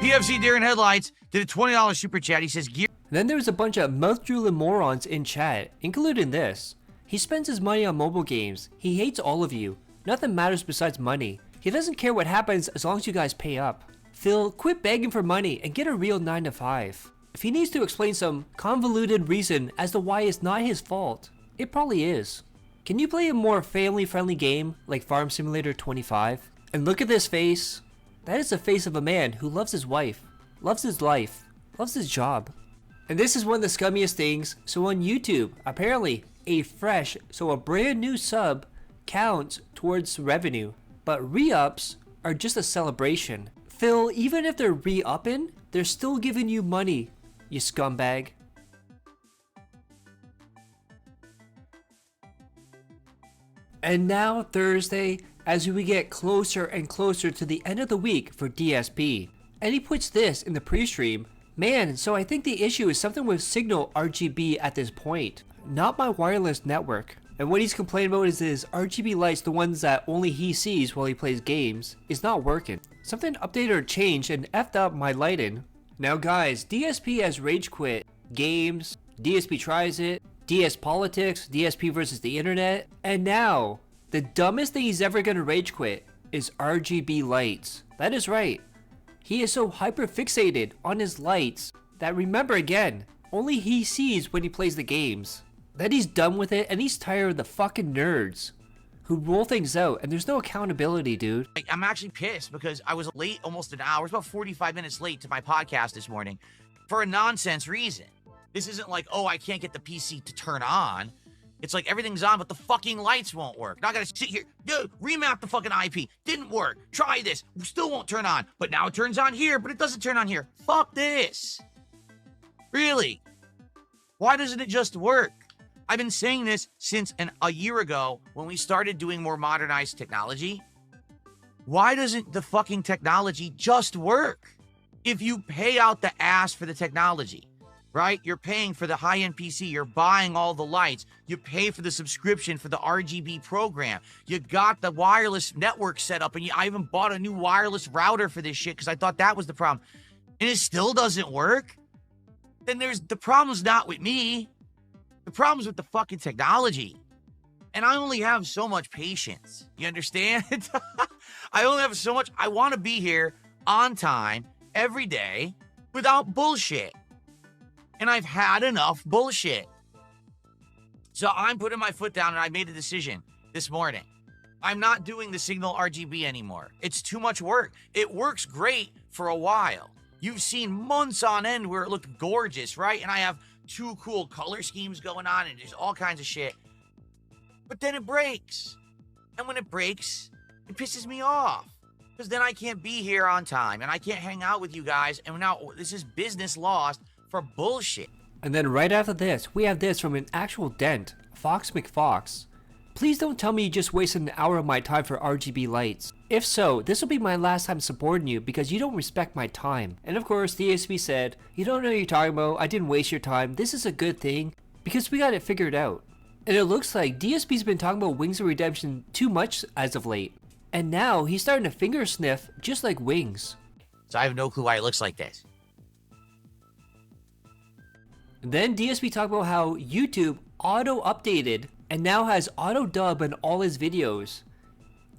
PFC Deer in Headlights did a $20 super chat. He says, gear. Then there's a bunch of mouth-drooling morons in chat, including this. He spends his money on mobile games. He hates all of you. Nothing matters besides money. He doesn't care what happens as long as you guys pay up. Phil, quit begging for money and get a real 9 to 5. If he needs to explain some convoluted reason as to why it's not his fault, it probably is. Can you play a more family-friendly game like Farm Simulator 25? And look at this face. That is the face of a man who loves his wife, loves his life, loves his job. And this is one of the scummiest things. So on YouTube, apparently a brand new sub counts towards revenue, but re-ups are just a celebration. Phil, even if they're re-upping, they're still giving you money, you scumbag. And now Thursday, as we get closer and closer to the end of the week for DSP. And he puts this in the pre-stream. Man, so I think the issue is something with signal RGB at this point, not my wireless network. And what he's complaining about is his RGB lights, the ones that only he sees while he plays games, is not working. Something updated or changed and effed up my lighting. Now guys, DSP has rage quit games, DSP tries it, DS politics, DSP versus the internet, and now the dumbest thing he's ever gonna rage quit is RGB lights. That is right. He is so hyper fixated on his lights that, remember again, only he sees when he plays the games. That he's done with it and he's tired of the fucking nerds who roll things out and there's no accountability, dude. I'm actually pissed because I was late almost an hour. I was about 45 minutes late to my podcast this morning for a nonsense reason. This isn't like, oh, I can't get the PC to turn on. It's like everything's on, but the fucking lights won't work. Now I gotta sit here, remap the fucking IP. Didn't work. Try this. Still won't turn on. But now it turns on here, but it doesn't turn on here. Fuck this. Really? Why doesn't it just work? I've been saying this since a year ago when we started doing more modernized technology. Why doesn't the fucking technology just work? If you pay out the ass for the technology, right? You're paying for the high-end PC. You're buying all the lights. You pay for the subscription for the RGB program. You got the wireless network set up, and I even bought a new wireless router for this shit because I thought that was the problem. And it still doesn't work? Then the problem's not with me. The problem's with the fucking technology. And I only have so much patience. You understand? I only have so much. I want to be here on time every day without bullshit. And I've had enough bullshit. So I'm putting my foot down and I made a decision this morning. I'm not doing the signal RGB anymore. It's too much work. It works great for a while. You've seen months on end where it looked gorgeous, right? And I have 2 cool color schemes going on and there's all kinds of shit. But then it breaks. And when it breaks, it pisses me off. Because then I can't be here on time and I can't hang out with you guys. And now this is business lost for bullshit. And then right after this, we have this from an actual dent, Fox McFox. Please don't tell me you just wasted an hour of my time for RGB lights. If so, this will be my last time supporting you because you don't respect my time. And of course, DSP said, you don't know what you're talking about, I didn't waste your time, this is a good thing, because we got it figured out. And it looks like DSP's been talking about Wings of Redemption too much as of late. And now he's starting to finger sniff just like Wings. So I have no clue why it looks like this. Then DSP talked about how YouTube auto-updated and now has auto-dub in all his videos.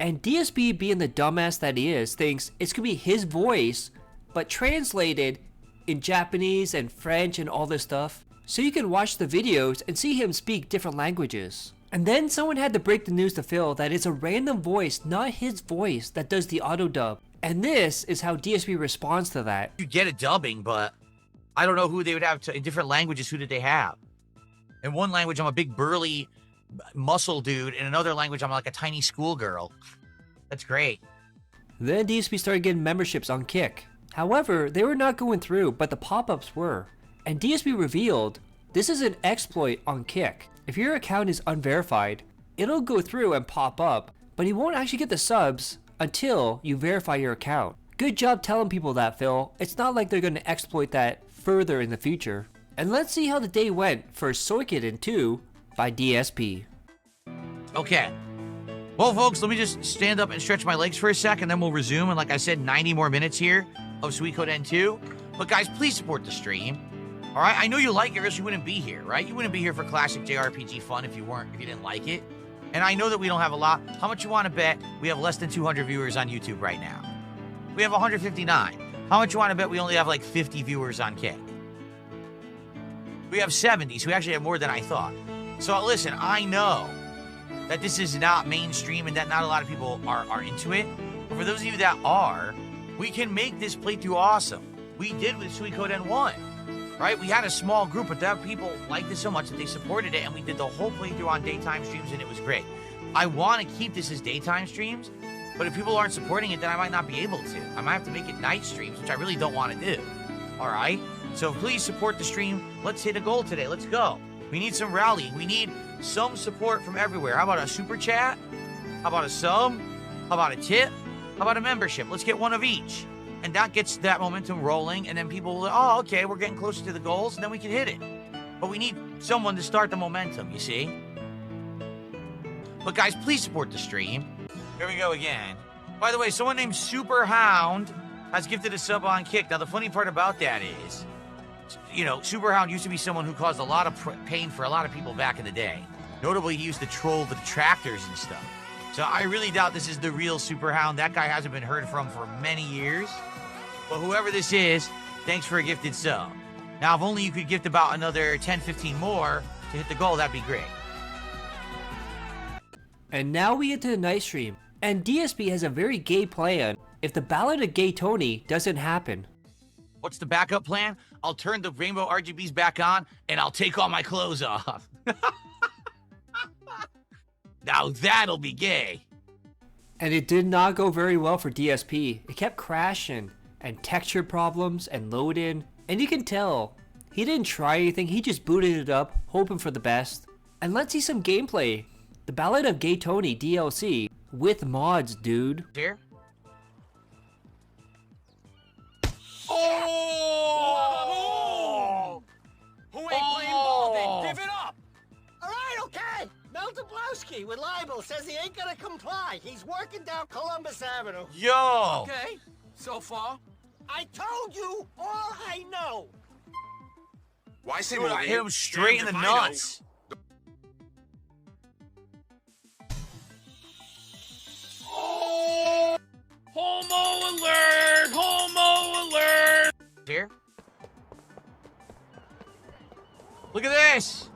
And DSP, being the dumbass that he is, thinks it's gonna be his voice, but translated in Japanese and French and all this stuff. So you can watch the videos and see him speak different languages. And then someone had to break the news to Phil that it's a random voice, not his voice, that does the auto-dub. And this is how DSP responds to that. You get a dubbing, but I don't know who they would have in different languages. Who did they have? In one language, I'm a big burly muscle dude. In another language, I'm like a tiny schoolgirl. That's great. Then DSP started getting memberships on Kick. However, they were not going through, but the pop-ups were. And DSP revealed this is an exploit on Kick. If your account is unverified, it'll go through and pop up, but you won't actually get the subs until you verify your account. Good job telling people that, Phil. It's not like they're going to exploit that further in the future. And let's see how the day went for Suikoden 2 by DSP. Okay. Well, folks, let me just stand up and stretch my legs for a second, then we'll resume. And like I said, 90 more minutes here of Suikoden 2. But guys, please support the stream. All right, I know you like it, or else you wouldn't be here, right? You wouldn't be here for classic JRPG fun if you didn't like it. And I know that we don't have a lot. How much you want to bet we have less than 200 viewers on YouTube right now? We have 159. How much you want to bet we only have like 50 viewers on Kick? We have 70, so we actually have more than I thought. So listen, I know that this is not mainstream and that not a lot of people are into it. But for those of you that are, we can make this playthrough awesome. We did with Suikoden 1, right? We had a small group, but that people liked it so much that they supported it, and we did the whole playthrough on daytime streams, and it was great. I want to keep this as daytime streams, but if people aren't supporting it, then I might not be able to. I might have to make it night streams, which I really don't want to do. All right? So please support the stream. Let's hit a goal today. Let's go. We need some rallying. We need some support from everywhere. How about a super chat? How about a sub? How about a tip? How about a membership? Let's get one of each. And that gets that momentum rolling, and then people will, oh, okay, we're getting closer to the goals, and then we can hit it. But we need someone to start the momentum, you see? But guys, please support the stream. Here we go again. By the way, someone named Super Hound has gifted a sub on Kick. Now, the funny part about that is, you know, Super Hound used to be someone who caused a lot of pain for a lot of people back in the day. Notably, he used to troll the detractors and stuff. So I really doubt this is the real Super Hound. That guy hasn't been heard from for many years. But whoever this is, thanks for a gifted sub. Now, if only you could gift about another 10, 15 more to hit the goal, that'd be great. And now we get to the night stream. And DSP has a very gay plan if the Ballad of Gay Tony doesn't happen. What's the backup plan? I'll turn the rainbow RGBs back on, and I'll take all my clothes off. Now that'll be gay. And it did not go very well for DSP. It kept crashing, and texture problems, and load in. And you can tell, he didn't try anything, he just booted it up, hoping for the best. And let's see some gameplay. The Ballad of Gay Tony DLC with mods, dude. Here. Oh! Who ain't playing ball then? Oh! Give it up! All right, okay. Mel Dablowski with libel says he ain't gonna comply. He's working down Columbus Avenue. Yo! Okay, so far. I told you all I know. Why say Dude, I hit him straight in the nuts. Oh! Homo alert! Homo alert! Here. Look at this.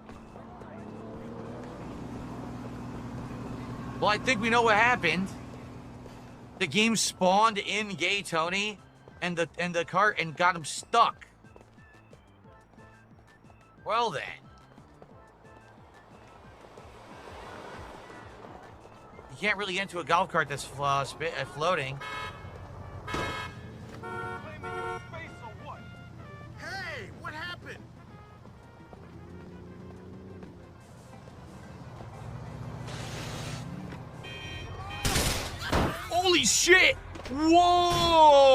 Well, I think we know what happened. The game spawned in Gay Tony, and the cart and got him stuck. Well then. You can't really get into a golf cart that's floating. Hey, what happened? Holy shit! Whoa!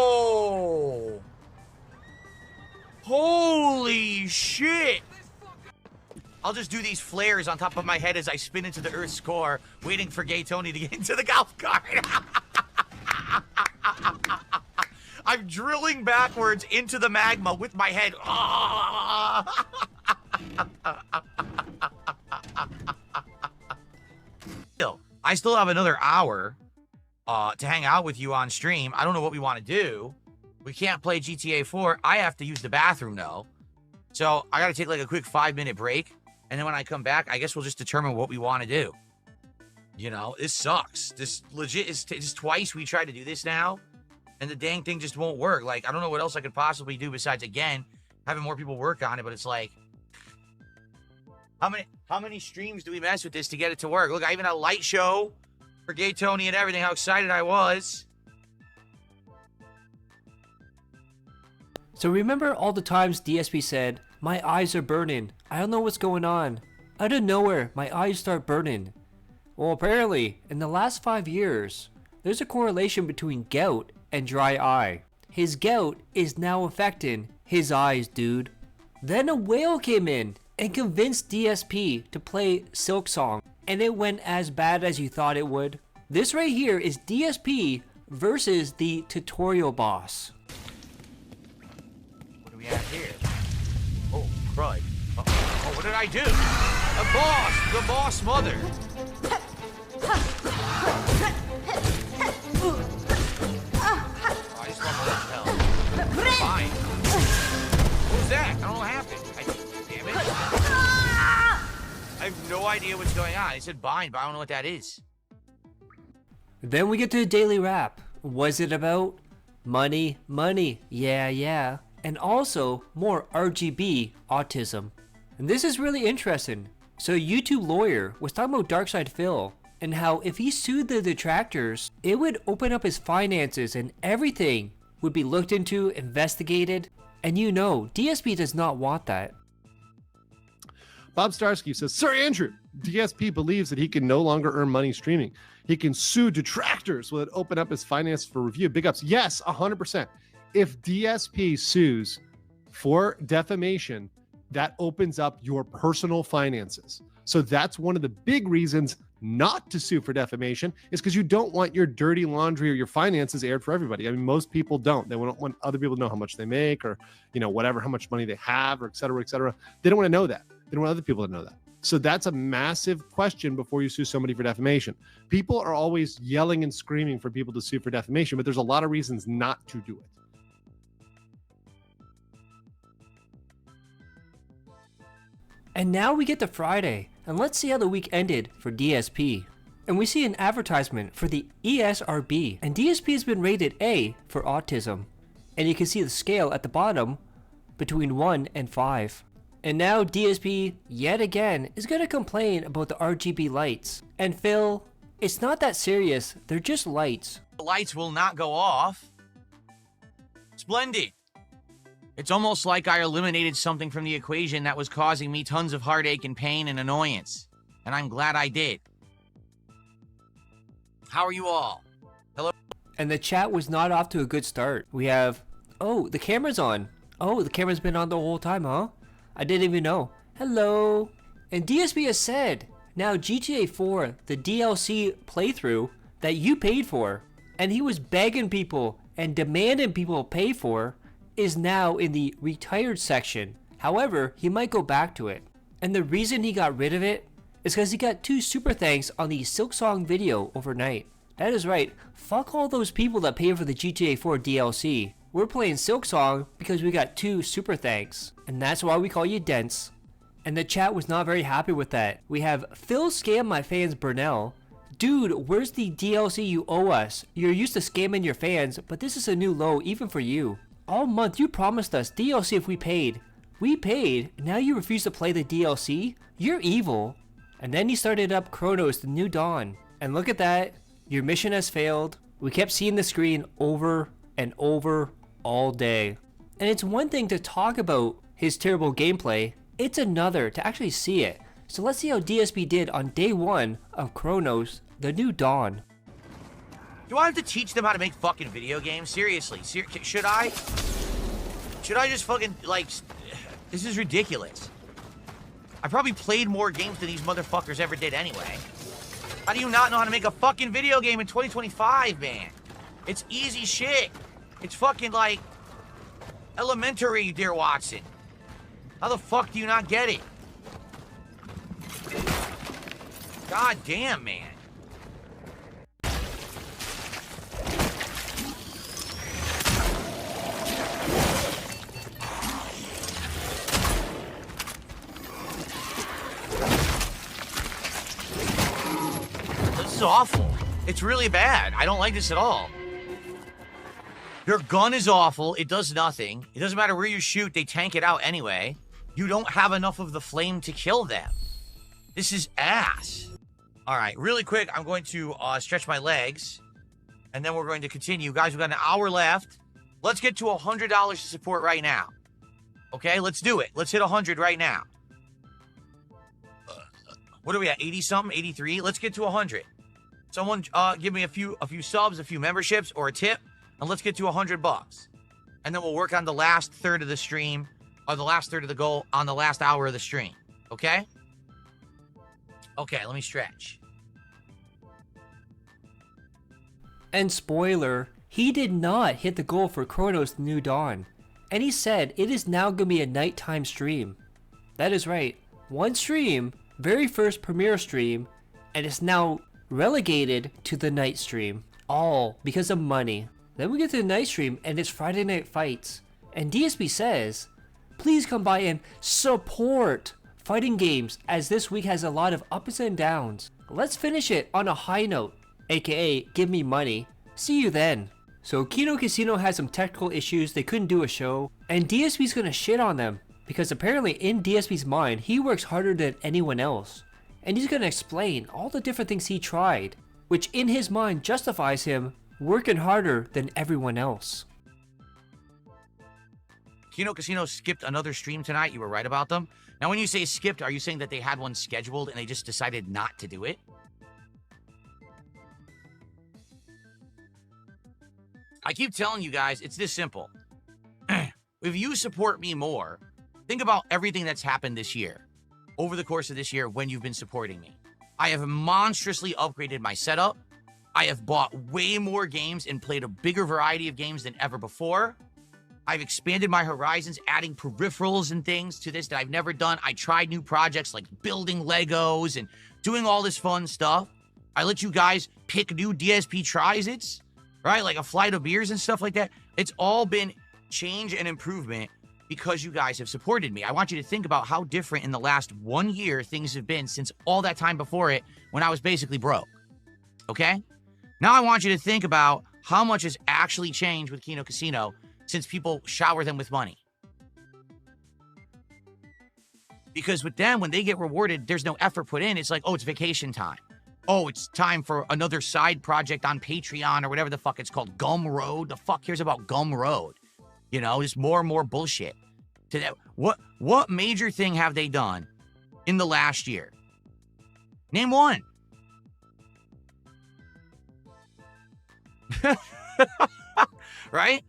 Holy shit! I'll just do these flares on top of my head as I spin into the Earth's core, waiting for Gay Tony to get into the golf cart. I'm drilling backwards into the magma with my head. I still have another hour to hang out with you on stream. I don't know what we want to do. We can't play GTA 4. I have to use the bathroom, though. So I got to take like a quick 5-minute break. And then when I come back, I guess we'll just determine what we want to do. You know, this sucks. This legit is just twice we tried to do this now. And the dang thing just won't work. Like, I don't know what else I could possibly do besides, again, having more people work on it. But it's like, how many streams do we mess with this to get it to work? Look, I even had a light show for Gay Tony and everything. How excited I was. So remember all the times DSP said, "My eyes are burning. I don't know what's going on. Out of nowhere, my eyes start burning." Well, apparently, in the last 5 years, there's a correlation between gout and dry eye. His gout is now affecting his eyes, dude. Then a whale came in and convinced DSP to play Silk Song, and it went as bad as you thought it would. This right here is DSP versus the tutorial boss. What do we have here? Oh, crud. Oh, what did I do? The boss mother. I just want to tell. Fine. What was that? I don't know what happened. Damn it. I have no idea what's going on. He said bind, but I don't know what that is. Then we get to the daily wrap. Was it about money? Money. Yeah. And also more RGB autism. And this is really interesting. So a YouTube lawyer was talking about Darkside Phil and how if he sued the detractors, it would open up his finances and everything would be looked into, investigated. And you know, DSP does not want that. Bob Starsky says, Sir Andrew, DSP believes that he can no longer earn money streaming. He can sue detractors. Will it open up his finances for review? Big ups. Yes, 100%. If DSP sues for defamation, that opens up your personal finances. So that's one of the big reasons not to sue for defamation, is because you don't want your dirty laundry or your finances aired for everybody. I mean, most people don't. They don't want other people to know how much they make or, you know, whatever, how much money they have or et cetera, et cetera. They don't want to know that. They don't want other people to know that. So that's a massive question before you sue somebody for defamation. People are always yelling and screaming for people to sue for defamation, but there's a lot of reasons not to do it. And now we get to Friday, and let's see how the week ended for DSP. And we see an advertisement for the ESRB, and DSP has been rated A for autism. And you can see the scale at the bottom between 1 and 5. And now DSP, yet again, is going to complain about the RGB lights. And Phil, it's not that serious, they're just lights. The lights will not go off. Splendid. It's almost like I eliminated something from the equation that was causing me tons of heartache and pain and annoyance. And I'm glad I did. How are you all? Hello? And the chat was not off to a good start. We have, oh, the camera's on. Oh, the camera's been on the whole time, huh? I didn't even know. Hello. And DSP has said, now GTA 4, the DLC playthrough that you paid for, and he was begging people and demanding people pay for, is now in the retired section. However, he might go back to it. And the reason he got rid of it is because he got 2 super thanks on the Silksong video overnight. That is right, fuck all those people that paid for the GTA 4 DLC. We're playing Silksong because we got 2 super thanks. And that's why we call you Dense. And the chat was not very happy with that. We have Phil Scam My Fans Burnell. Dude, where's the DLC you owe us? You're used to scamming your fans, but this is a new low even for you. All month you promised us DLC if we paid. We paid, now you refuse to play the DLC? You're evil. And then he started up Chronos the New Dawn. And look at that, your mission has failed. We kept seeing the screen over and over all day. And it's one thing to talk about his terrible gameplay, it's another to actually see it. So let's see how DSP did on day 1 of Chronos the New Dawn. Do I have to teach them how to make fucking video games? Seriously, should I? Should I just fucking, like, this is ridiculous. I probably played more games than these motherfuckers ever did anyway. How do you not know how to make a fucking video game in 2025, man? It's easy shit. It's fucking, like, elementary, dear Watson. How the fuck do you not get it? God damn, man. This is awful. It's really bad. I don't like this at all. Your gun is awful. It does nothing. It doesn't matter where you shoot. They tank it out anyway. You don't have enough of the flame to kill them. This is ass. All right, really quick, I'm going to stretch my legs, and then we're going to continue. Guys, we've got an hour left. Let's get to $100 to support right now. Okay, let's do it. Let's hit 100 right now. What are we at, 80-something, 83? Let's get to 100. Someone give me a few subs, a few memberships, or a tip, and let's get to $100. And then we'll work on the last third of the stream, or the last third of the goal on the last hour of the stream. Okay? Okay, let me stretch. And spoiler, he did not hit the goal for Chronos New Dawn. And he said it is now going to be a nighttime stream. That is right. One stream, very first premiere stream, and it's now relegated to the night stream. All because of money. Then we get to the night stream and it's Friday Night Fights. And DSP says, please come by and support fighting games as this week has a lot of ups and downs. Let's finish it on a high note, aka give me money. See you then. So Kino Casino had some technical issues, they couldn't do a show, and DSP's gonna shit on them because apparently in DSP's mind, he works harder than anyone else. And he's gonna explain all the different things he tried, which in his mind justifies him working harder than everyone else. Kino Casino skipped another stream tonight. You were right about them. Now, when you say skipped, are you saying that they had one scheduled and they just decided not to do it? I keep telling you guys, it's this simple. If you support me more, think about everything that's happened this year, over the course of this year when you've been supporting me. I have monstrously upgraded my setup. I have bought way more games and played a bigger variety of games than ever before. I've expanded my horizons, adding peripherals and things to this that I've never done. I tried new projects like building Legos and doing all this fun stuff. I let you guys pick new DSP tries-its, right? Like a flight of beers and stuff like that. It's all been change and improvement because you guys have supported me. I want you to think about how different in the last 1 year things have been since all that time before it when I was basically broke, okay? Now I want you to think about how much has actually changed with Kino Casino since people shower them with money. Because with them, when they get rewarded, there's no effort put in. It's like, oh, it's vacation time. Oh, it's time for another side project on Patreon or whatever the fuck it's called. Gumroad. The fuck cares about Gumroad? You know, just more and more bullshit. To that, what major thing have they done in the last year? Name one. Right?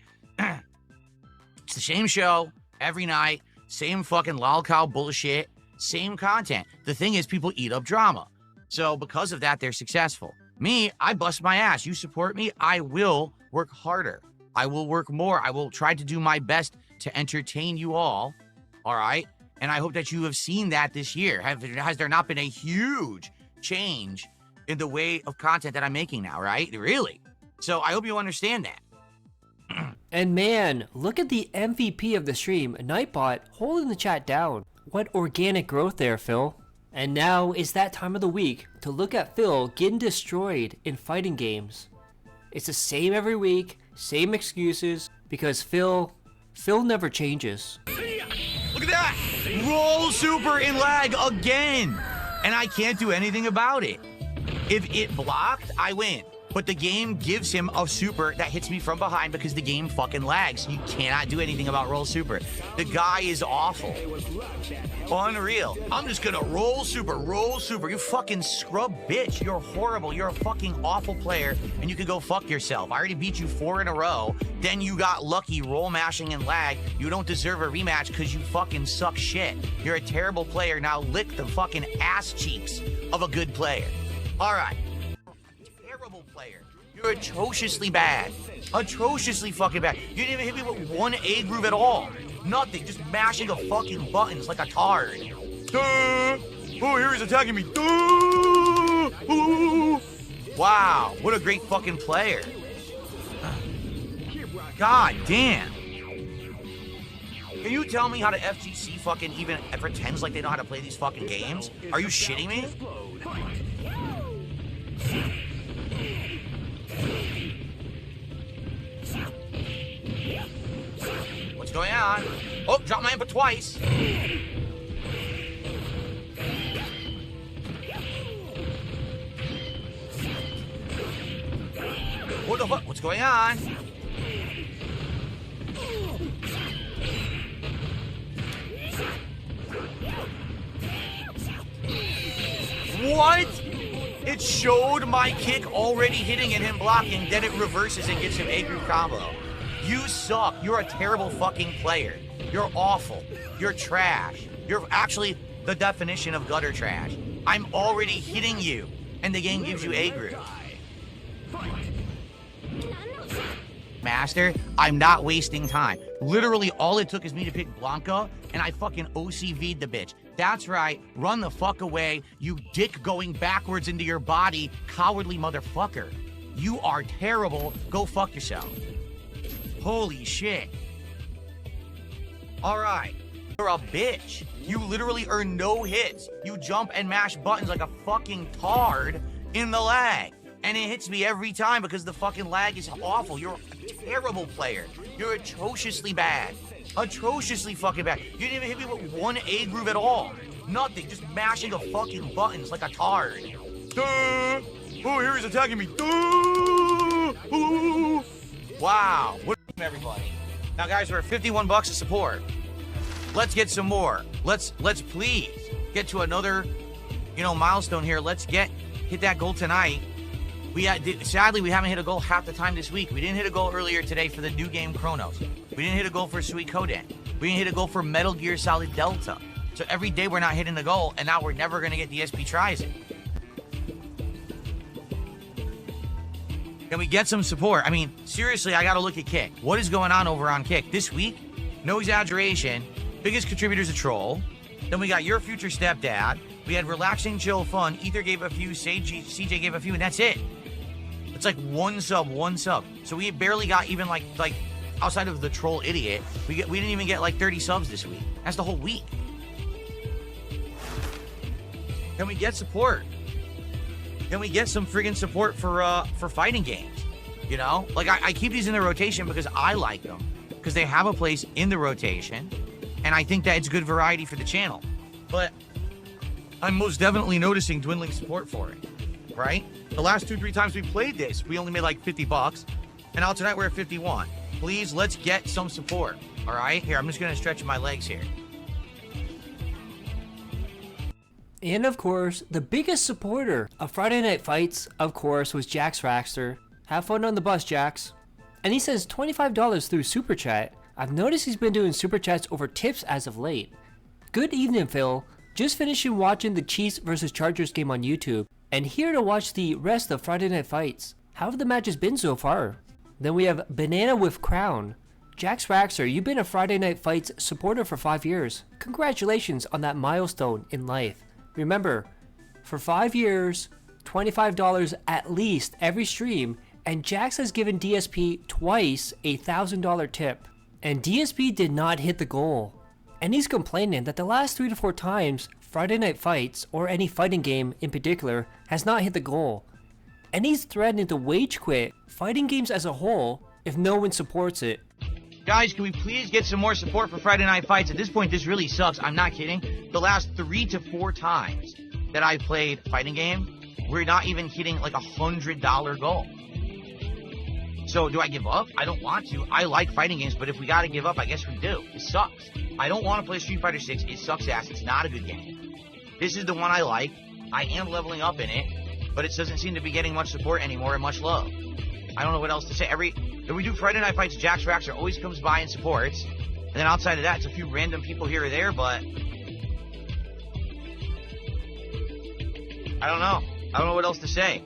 It's the same show every night, same fucking LOLCOW bullshit, same content. The thing is, people eat up drama. So because of that, they're successful. Me, I bust my ass. You support me, I will work harder. I will work more. I will try to do my best to entertain you all right? And I hope that you have seen that this year. Has there not been a huge change in the way of content that I'm making now, right? Really? So I hope you understand that. And man, look at the MVP of the stream, Nightbot, holding the chat down. What organic growth there, Phil. And now is that time of the week to look at Phil getting destroyed in fighting games. It's the same every week, same excuses, because Phil never changes. Look at that! Roll super in lag again! And I can't do anything about it. If it blocked, I win. But the game gives him a super that hits me from behind because the game fucking lags. You cannot do anything about roll super. The guy is awful. Unreal. I'm just gonna roll super, roll super. You fucking scrub bitch. You're horrible. You're a fucking awful player and you can go fuck yourself. I already beat you 4 in a row. Then you got lucky roll mashing and lag. You don't deserve a rematch because you fucking suck shit. You're a terrible player. Now lick the fucking ass cheeks of a good player. All right. Player. You're atrociously bad. Atrociously fucking bad. You didn't even hit me with one A groove at all. Nothing. Just mashing a fucking buttons like a tard. Duh. Oh, here he's attacking me. Duh. Ooh. Wow. What a great fucking player. God damn. Can you tell me how the FGC fucking even pretends like they know how to play these fucking games? Are you shitting me? What's going on? Oh, dropped my input twice. What the fuck? What's going on? What? It showed my kick already hitting and him blocking, then it reverses and gives him a group combo. You suck. You're a terrible fucking player. You're awful. You're trash. You're actually the definition of gutter trash. I'm already hitting you, and the game gives you a group. master, I'm not wasting time. Literally, all it took is me to pick Blanca, and I fucking OCV'd the bitch. That's right, run the fuck away, you dick going backwards into your body, cowardly motherfucker. You are terrible, go fuck yourself. Holy shit. All right, you're a bitch. You literally earn no hits. You jump and mash buttons like a fucking tard in the lag. And it hits me every time because the fucking lag is awful. You're a terrible player. You're atrociously bad. Atrociously fucking bad. You didn't even hit me with one A groove at all. Nothing, just mashing of fucking buttons like a tard. Duh. Oh, here he's attacking me. Duh. Ooh. Wow. What everybody? Now guys, we're at 51 bucks to support. Let's get some more. Let's please get to another, milestone here. Let's hit that goal tonight. Sadly, we haven't hit a goal half the time this week. We didn't hit a goal earlier today for the new game Chronos. We didn't hit a goal for Sweet Codan. We didn't hit a goal for Metal Gear Solid Delta. So every day we're not hitting the goal, and now we're never going to get DSP tries it. Can we get some support? I mean, seriously, I got to look at Kick. What is going on over on Kick? This week, no exaggeration, biggest contributor's a troll. Then we got Your Future Stepdad. We had Relaxing, Chill, Fun. Ether gave a few, CJ gave a few, and that's it. It's like one sub. So we barely got even like outside of the troll idiot, we didn't even get like 30 subs this week. That's the whole week. Can we get support? Can we get some friggin' support for fighting games? Like I keep these in the rotation because I like them, because they have a place in the rotation, and I think that it's good variety for the channel. But I'm most definitely noticing dwindling support for it, right? The last 2-3 times we played this, we only made like 50 bucks, and now tonight we're at 51. Please, let's get some support, all right? Here, I'm just gonna stretch my legs here. And of course, the biggest supporter of Friday Night Fights, of course, was Jax Raxter. Have fun on the bus, Jax. And he says $25 through Super Chat. I've noticed he's been doing Super Chats over tips as of late. Good evening, Phil. Just finishing watching the Chiefs vs. Chargers game on YouTube, and here to watch the rest of Friday Night Fights. How have the matches been so far? Then we have Banana with Crown. Jax Raxter, you've been a Friday Night Fights supporter for 5 years. Congratulations on that milestone in life. Remember, for 5 years, $25 at least every stream, and Jax has given DSP twice a $1,000 tip. And DSP did not hit the goal. And he's complaining that the last 3 to 4 times Friday Night Fights, or any fighting game in particular, has not hit the goal. And he's threatening to wage quit fighting games as a whole if no one supports it. Guys, can we please get some more support for Friday Night Fights? At this point, this really sucks. I'm not kidding. The last 3 to 4 times that I played fighting game, we're not even hitting like $100 goal. So do I give up? I don't want to. I like fighting games, but if we gotta give up, I guess we do. It sucks. I don't want to play Street Fighter 6. It sucks ass. It's not a good game. This is the one I like. I am leveling up in it, but it doesn't seem to be getting much support anymore and much love. I don't know what else to say. If we do Friday Night Fights, Jax Raxter always comes by and supports. And then outside of that, it's a few random people here or there, but I don't know. I don't know what else to say.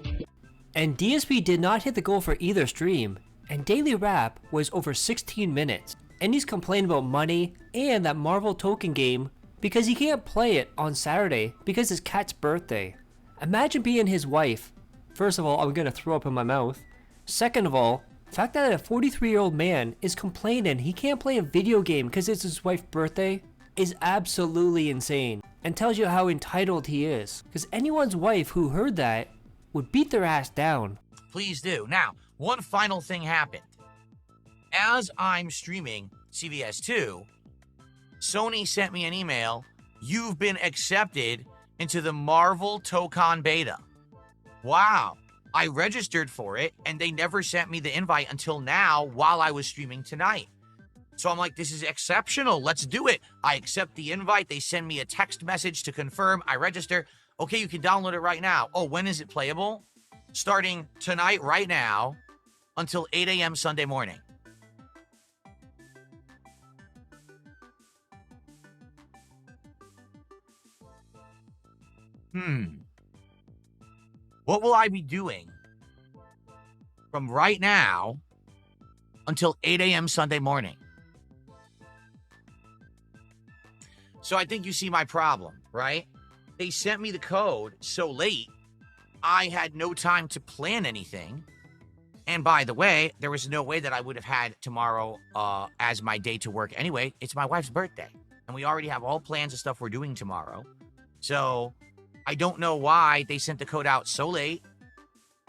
And DSP did not hit the goal for either stream, and Daily Rap was over 16 minutes. And he's complaining about money and that Marvel token game because he can't play it on Saturday because it's cat's birthday. Imagine being his wife. First of all, I'm gonna throw up in my mouth. Second of all, the fact that a 43-year-old man is complaining he can't play a video game because it's his wife's birthday is absolutely insane, and tells you how entitled he is. Because anyone's wife who heard that would beat their ass down. Please do. Now, one final thing happened. As I'm streaming CVS 2, Sony sent me an email. You've been accepted into the Marvel Tokon beta. Wow. I registered for it, and they never sent me the invite until now while I was streaming tonight. So I'm like, this is exceptional. Let's do it. I accept the invite. They send me a text message to confirm. I register. Okay, you can download it right now. Oh, when is it playable? Starting tonight, right now, until 8 a.m. Sunday morning. What will I be doing from right now until 8 a.m. Sunday morning. So I think you see my problem, right? They sent me the code so late, I had no time to plan anything. And by the way, there was no way that I would have had tomorrow as my day to work anyway. It's my wife's birthday. And we already have all plans of stuff we're doing tomorrow. So I don't know why they sent the code out so late.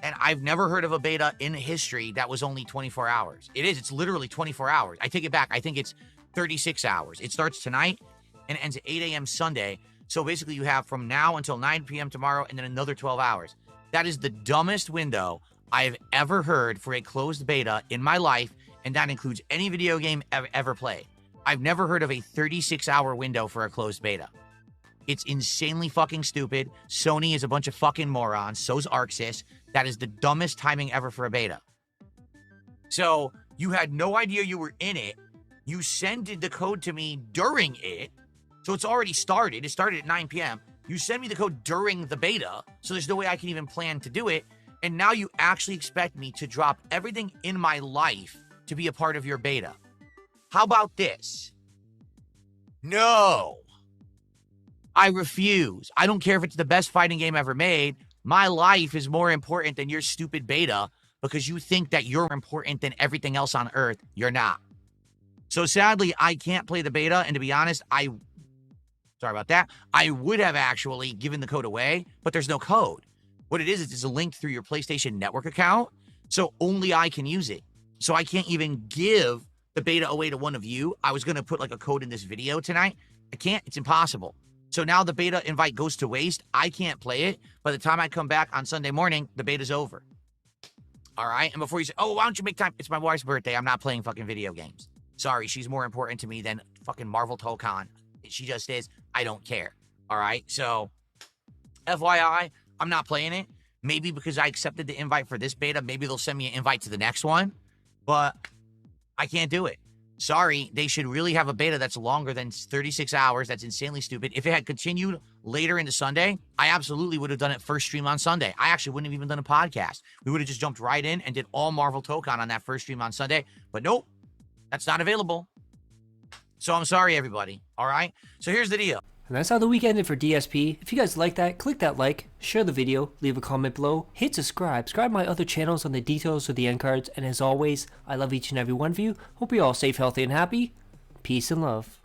And I've never heard of a beta in history that was only 24 hours. It is. It's literally 24 hours. I take it back. I think it's 36 hours. It starts tonight and ends at 8 a.m. Sunday. So basically you have from now until 9 p.m. tomorrow and then another 12 hours. That is the dumbest window I've ever heard for a closed beta in my life, and that includes any video game ever played. I've never heard of a 36-hour window for a closed beta. It's insanely fucking stupid. Sony is a bunch of fucking morons. So's ArcSys. That is the dumbest timing ever for a beta. So you had no idea you were in it. You sent the code to me during it. So it's already started. It started at 9 p.m. You send me the code during the beta, so there's no way I can even plan to do it. And now you actually expect me to drop everything in my life to be a part of your beta. How about this? No. I refuse. I don't care if it's the best fighting game ever made. My life is more important than your stupid beta because you think that you're important than everything else on Earth. You're not. So sadly, I can't play the beta. And to be honest, sorry about that. I would have actually given the code away, but there's no code. What it is it's a link through your PlayStation Network account, so only I can use it. So I can't even give the beta away to one of you. I was going to put like a code in this video tonight. I can't. It's impossible. So now the beta invite goes to waste. I can't play it. By the time I come back on Sunday morning, the beta's over. All right? And before you say, oh, why don't you make time? It's my wife's birthday. I'm not playing fucking video games. Sorry, she's more important to me than fucking Marvel Tokon. She just is. I don't care. All right? So, FYI, I'm not playing it. Maybe because I accepted the invite for this beta, maybe they'll send me an invite to the next one. But I can't do it. Sorry, they should really have a beta that's longer than 36 hours. That's insanely stupid. If it had continued later into Sunday, I absolutely would have done it first stream on Sunday. I actually wouldn't have even done a podcast. We would have just jumped right in and did all Marvel Tokon on that first stream on Sunday. But nope, that's not available. So I'm sorry, everybody. All right? So here's the deal. And that's how the week ended for DSP. If you guys like that, click that like, share the video, leave a comment below, hit subscribe my other channels on the details of the end cards, and as always, I love each and every one of you. Hope you're all safe, healthy, and happy. Peace and love.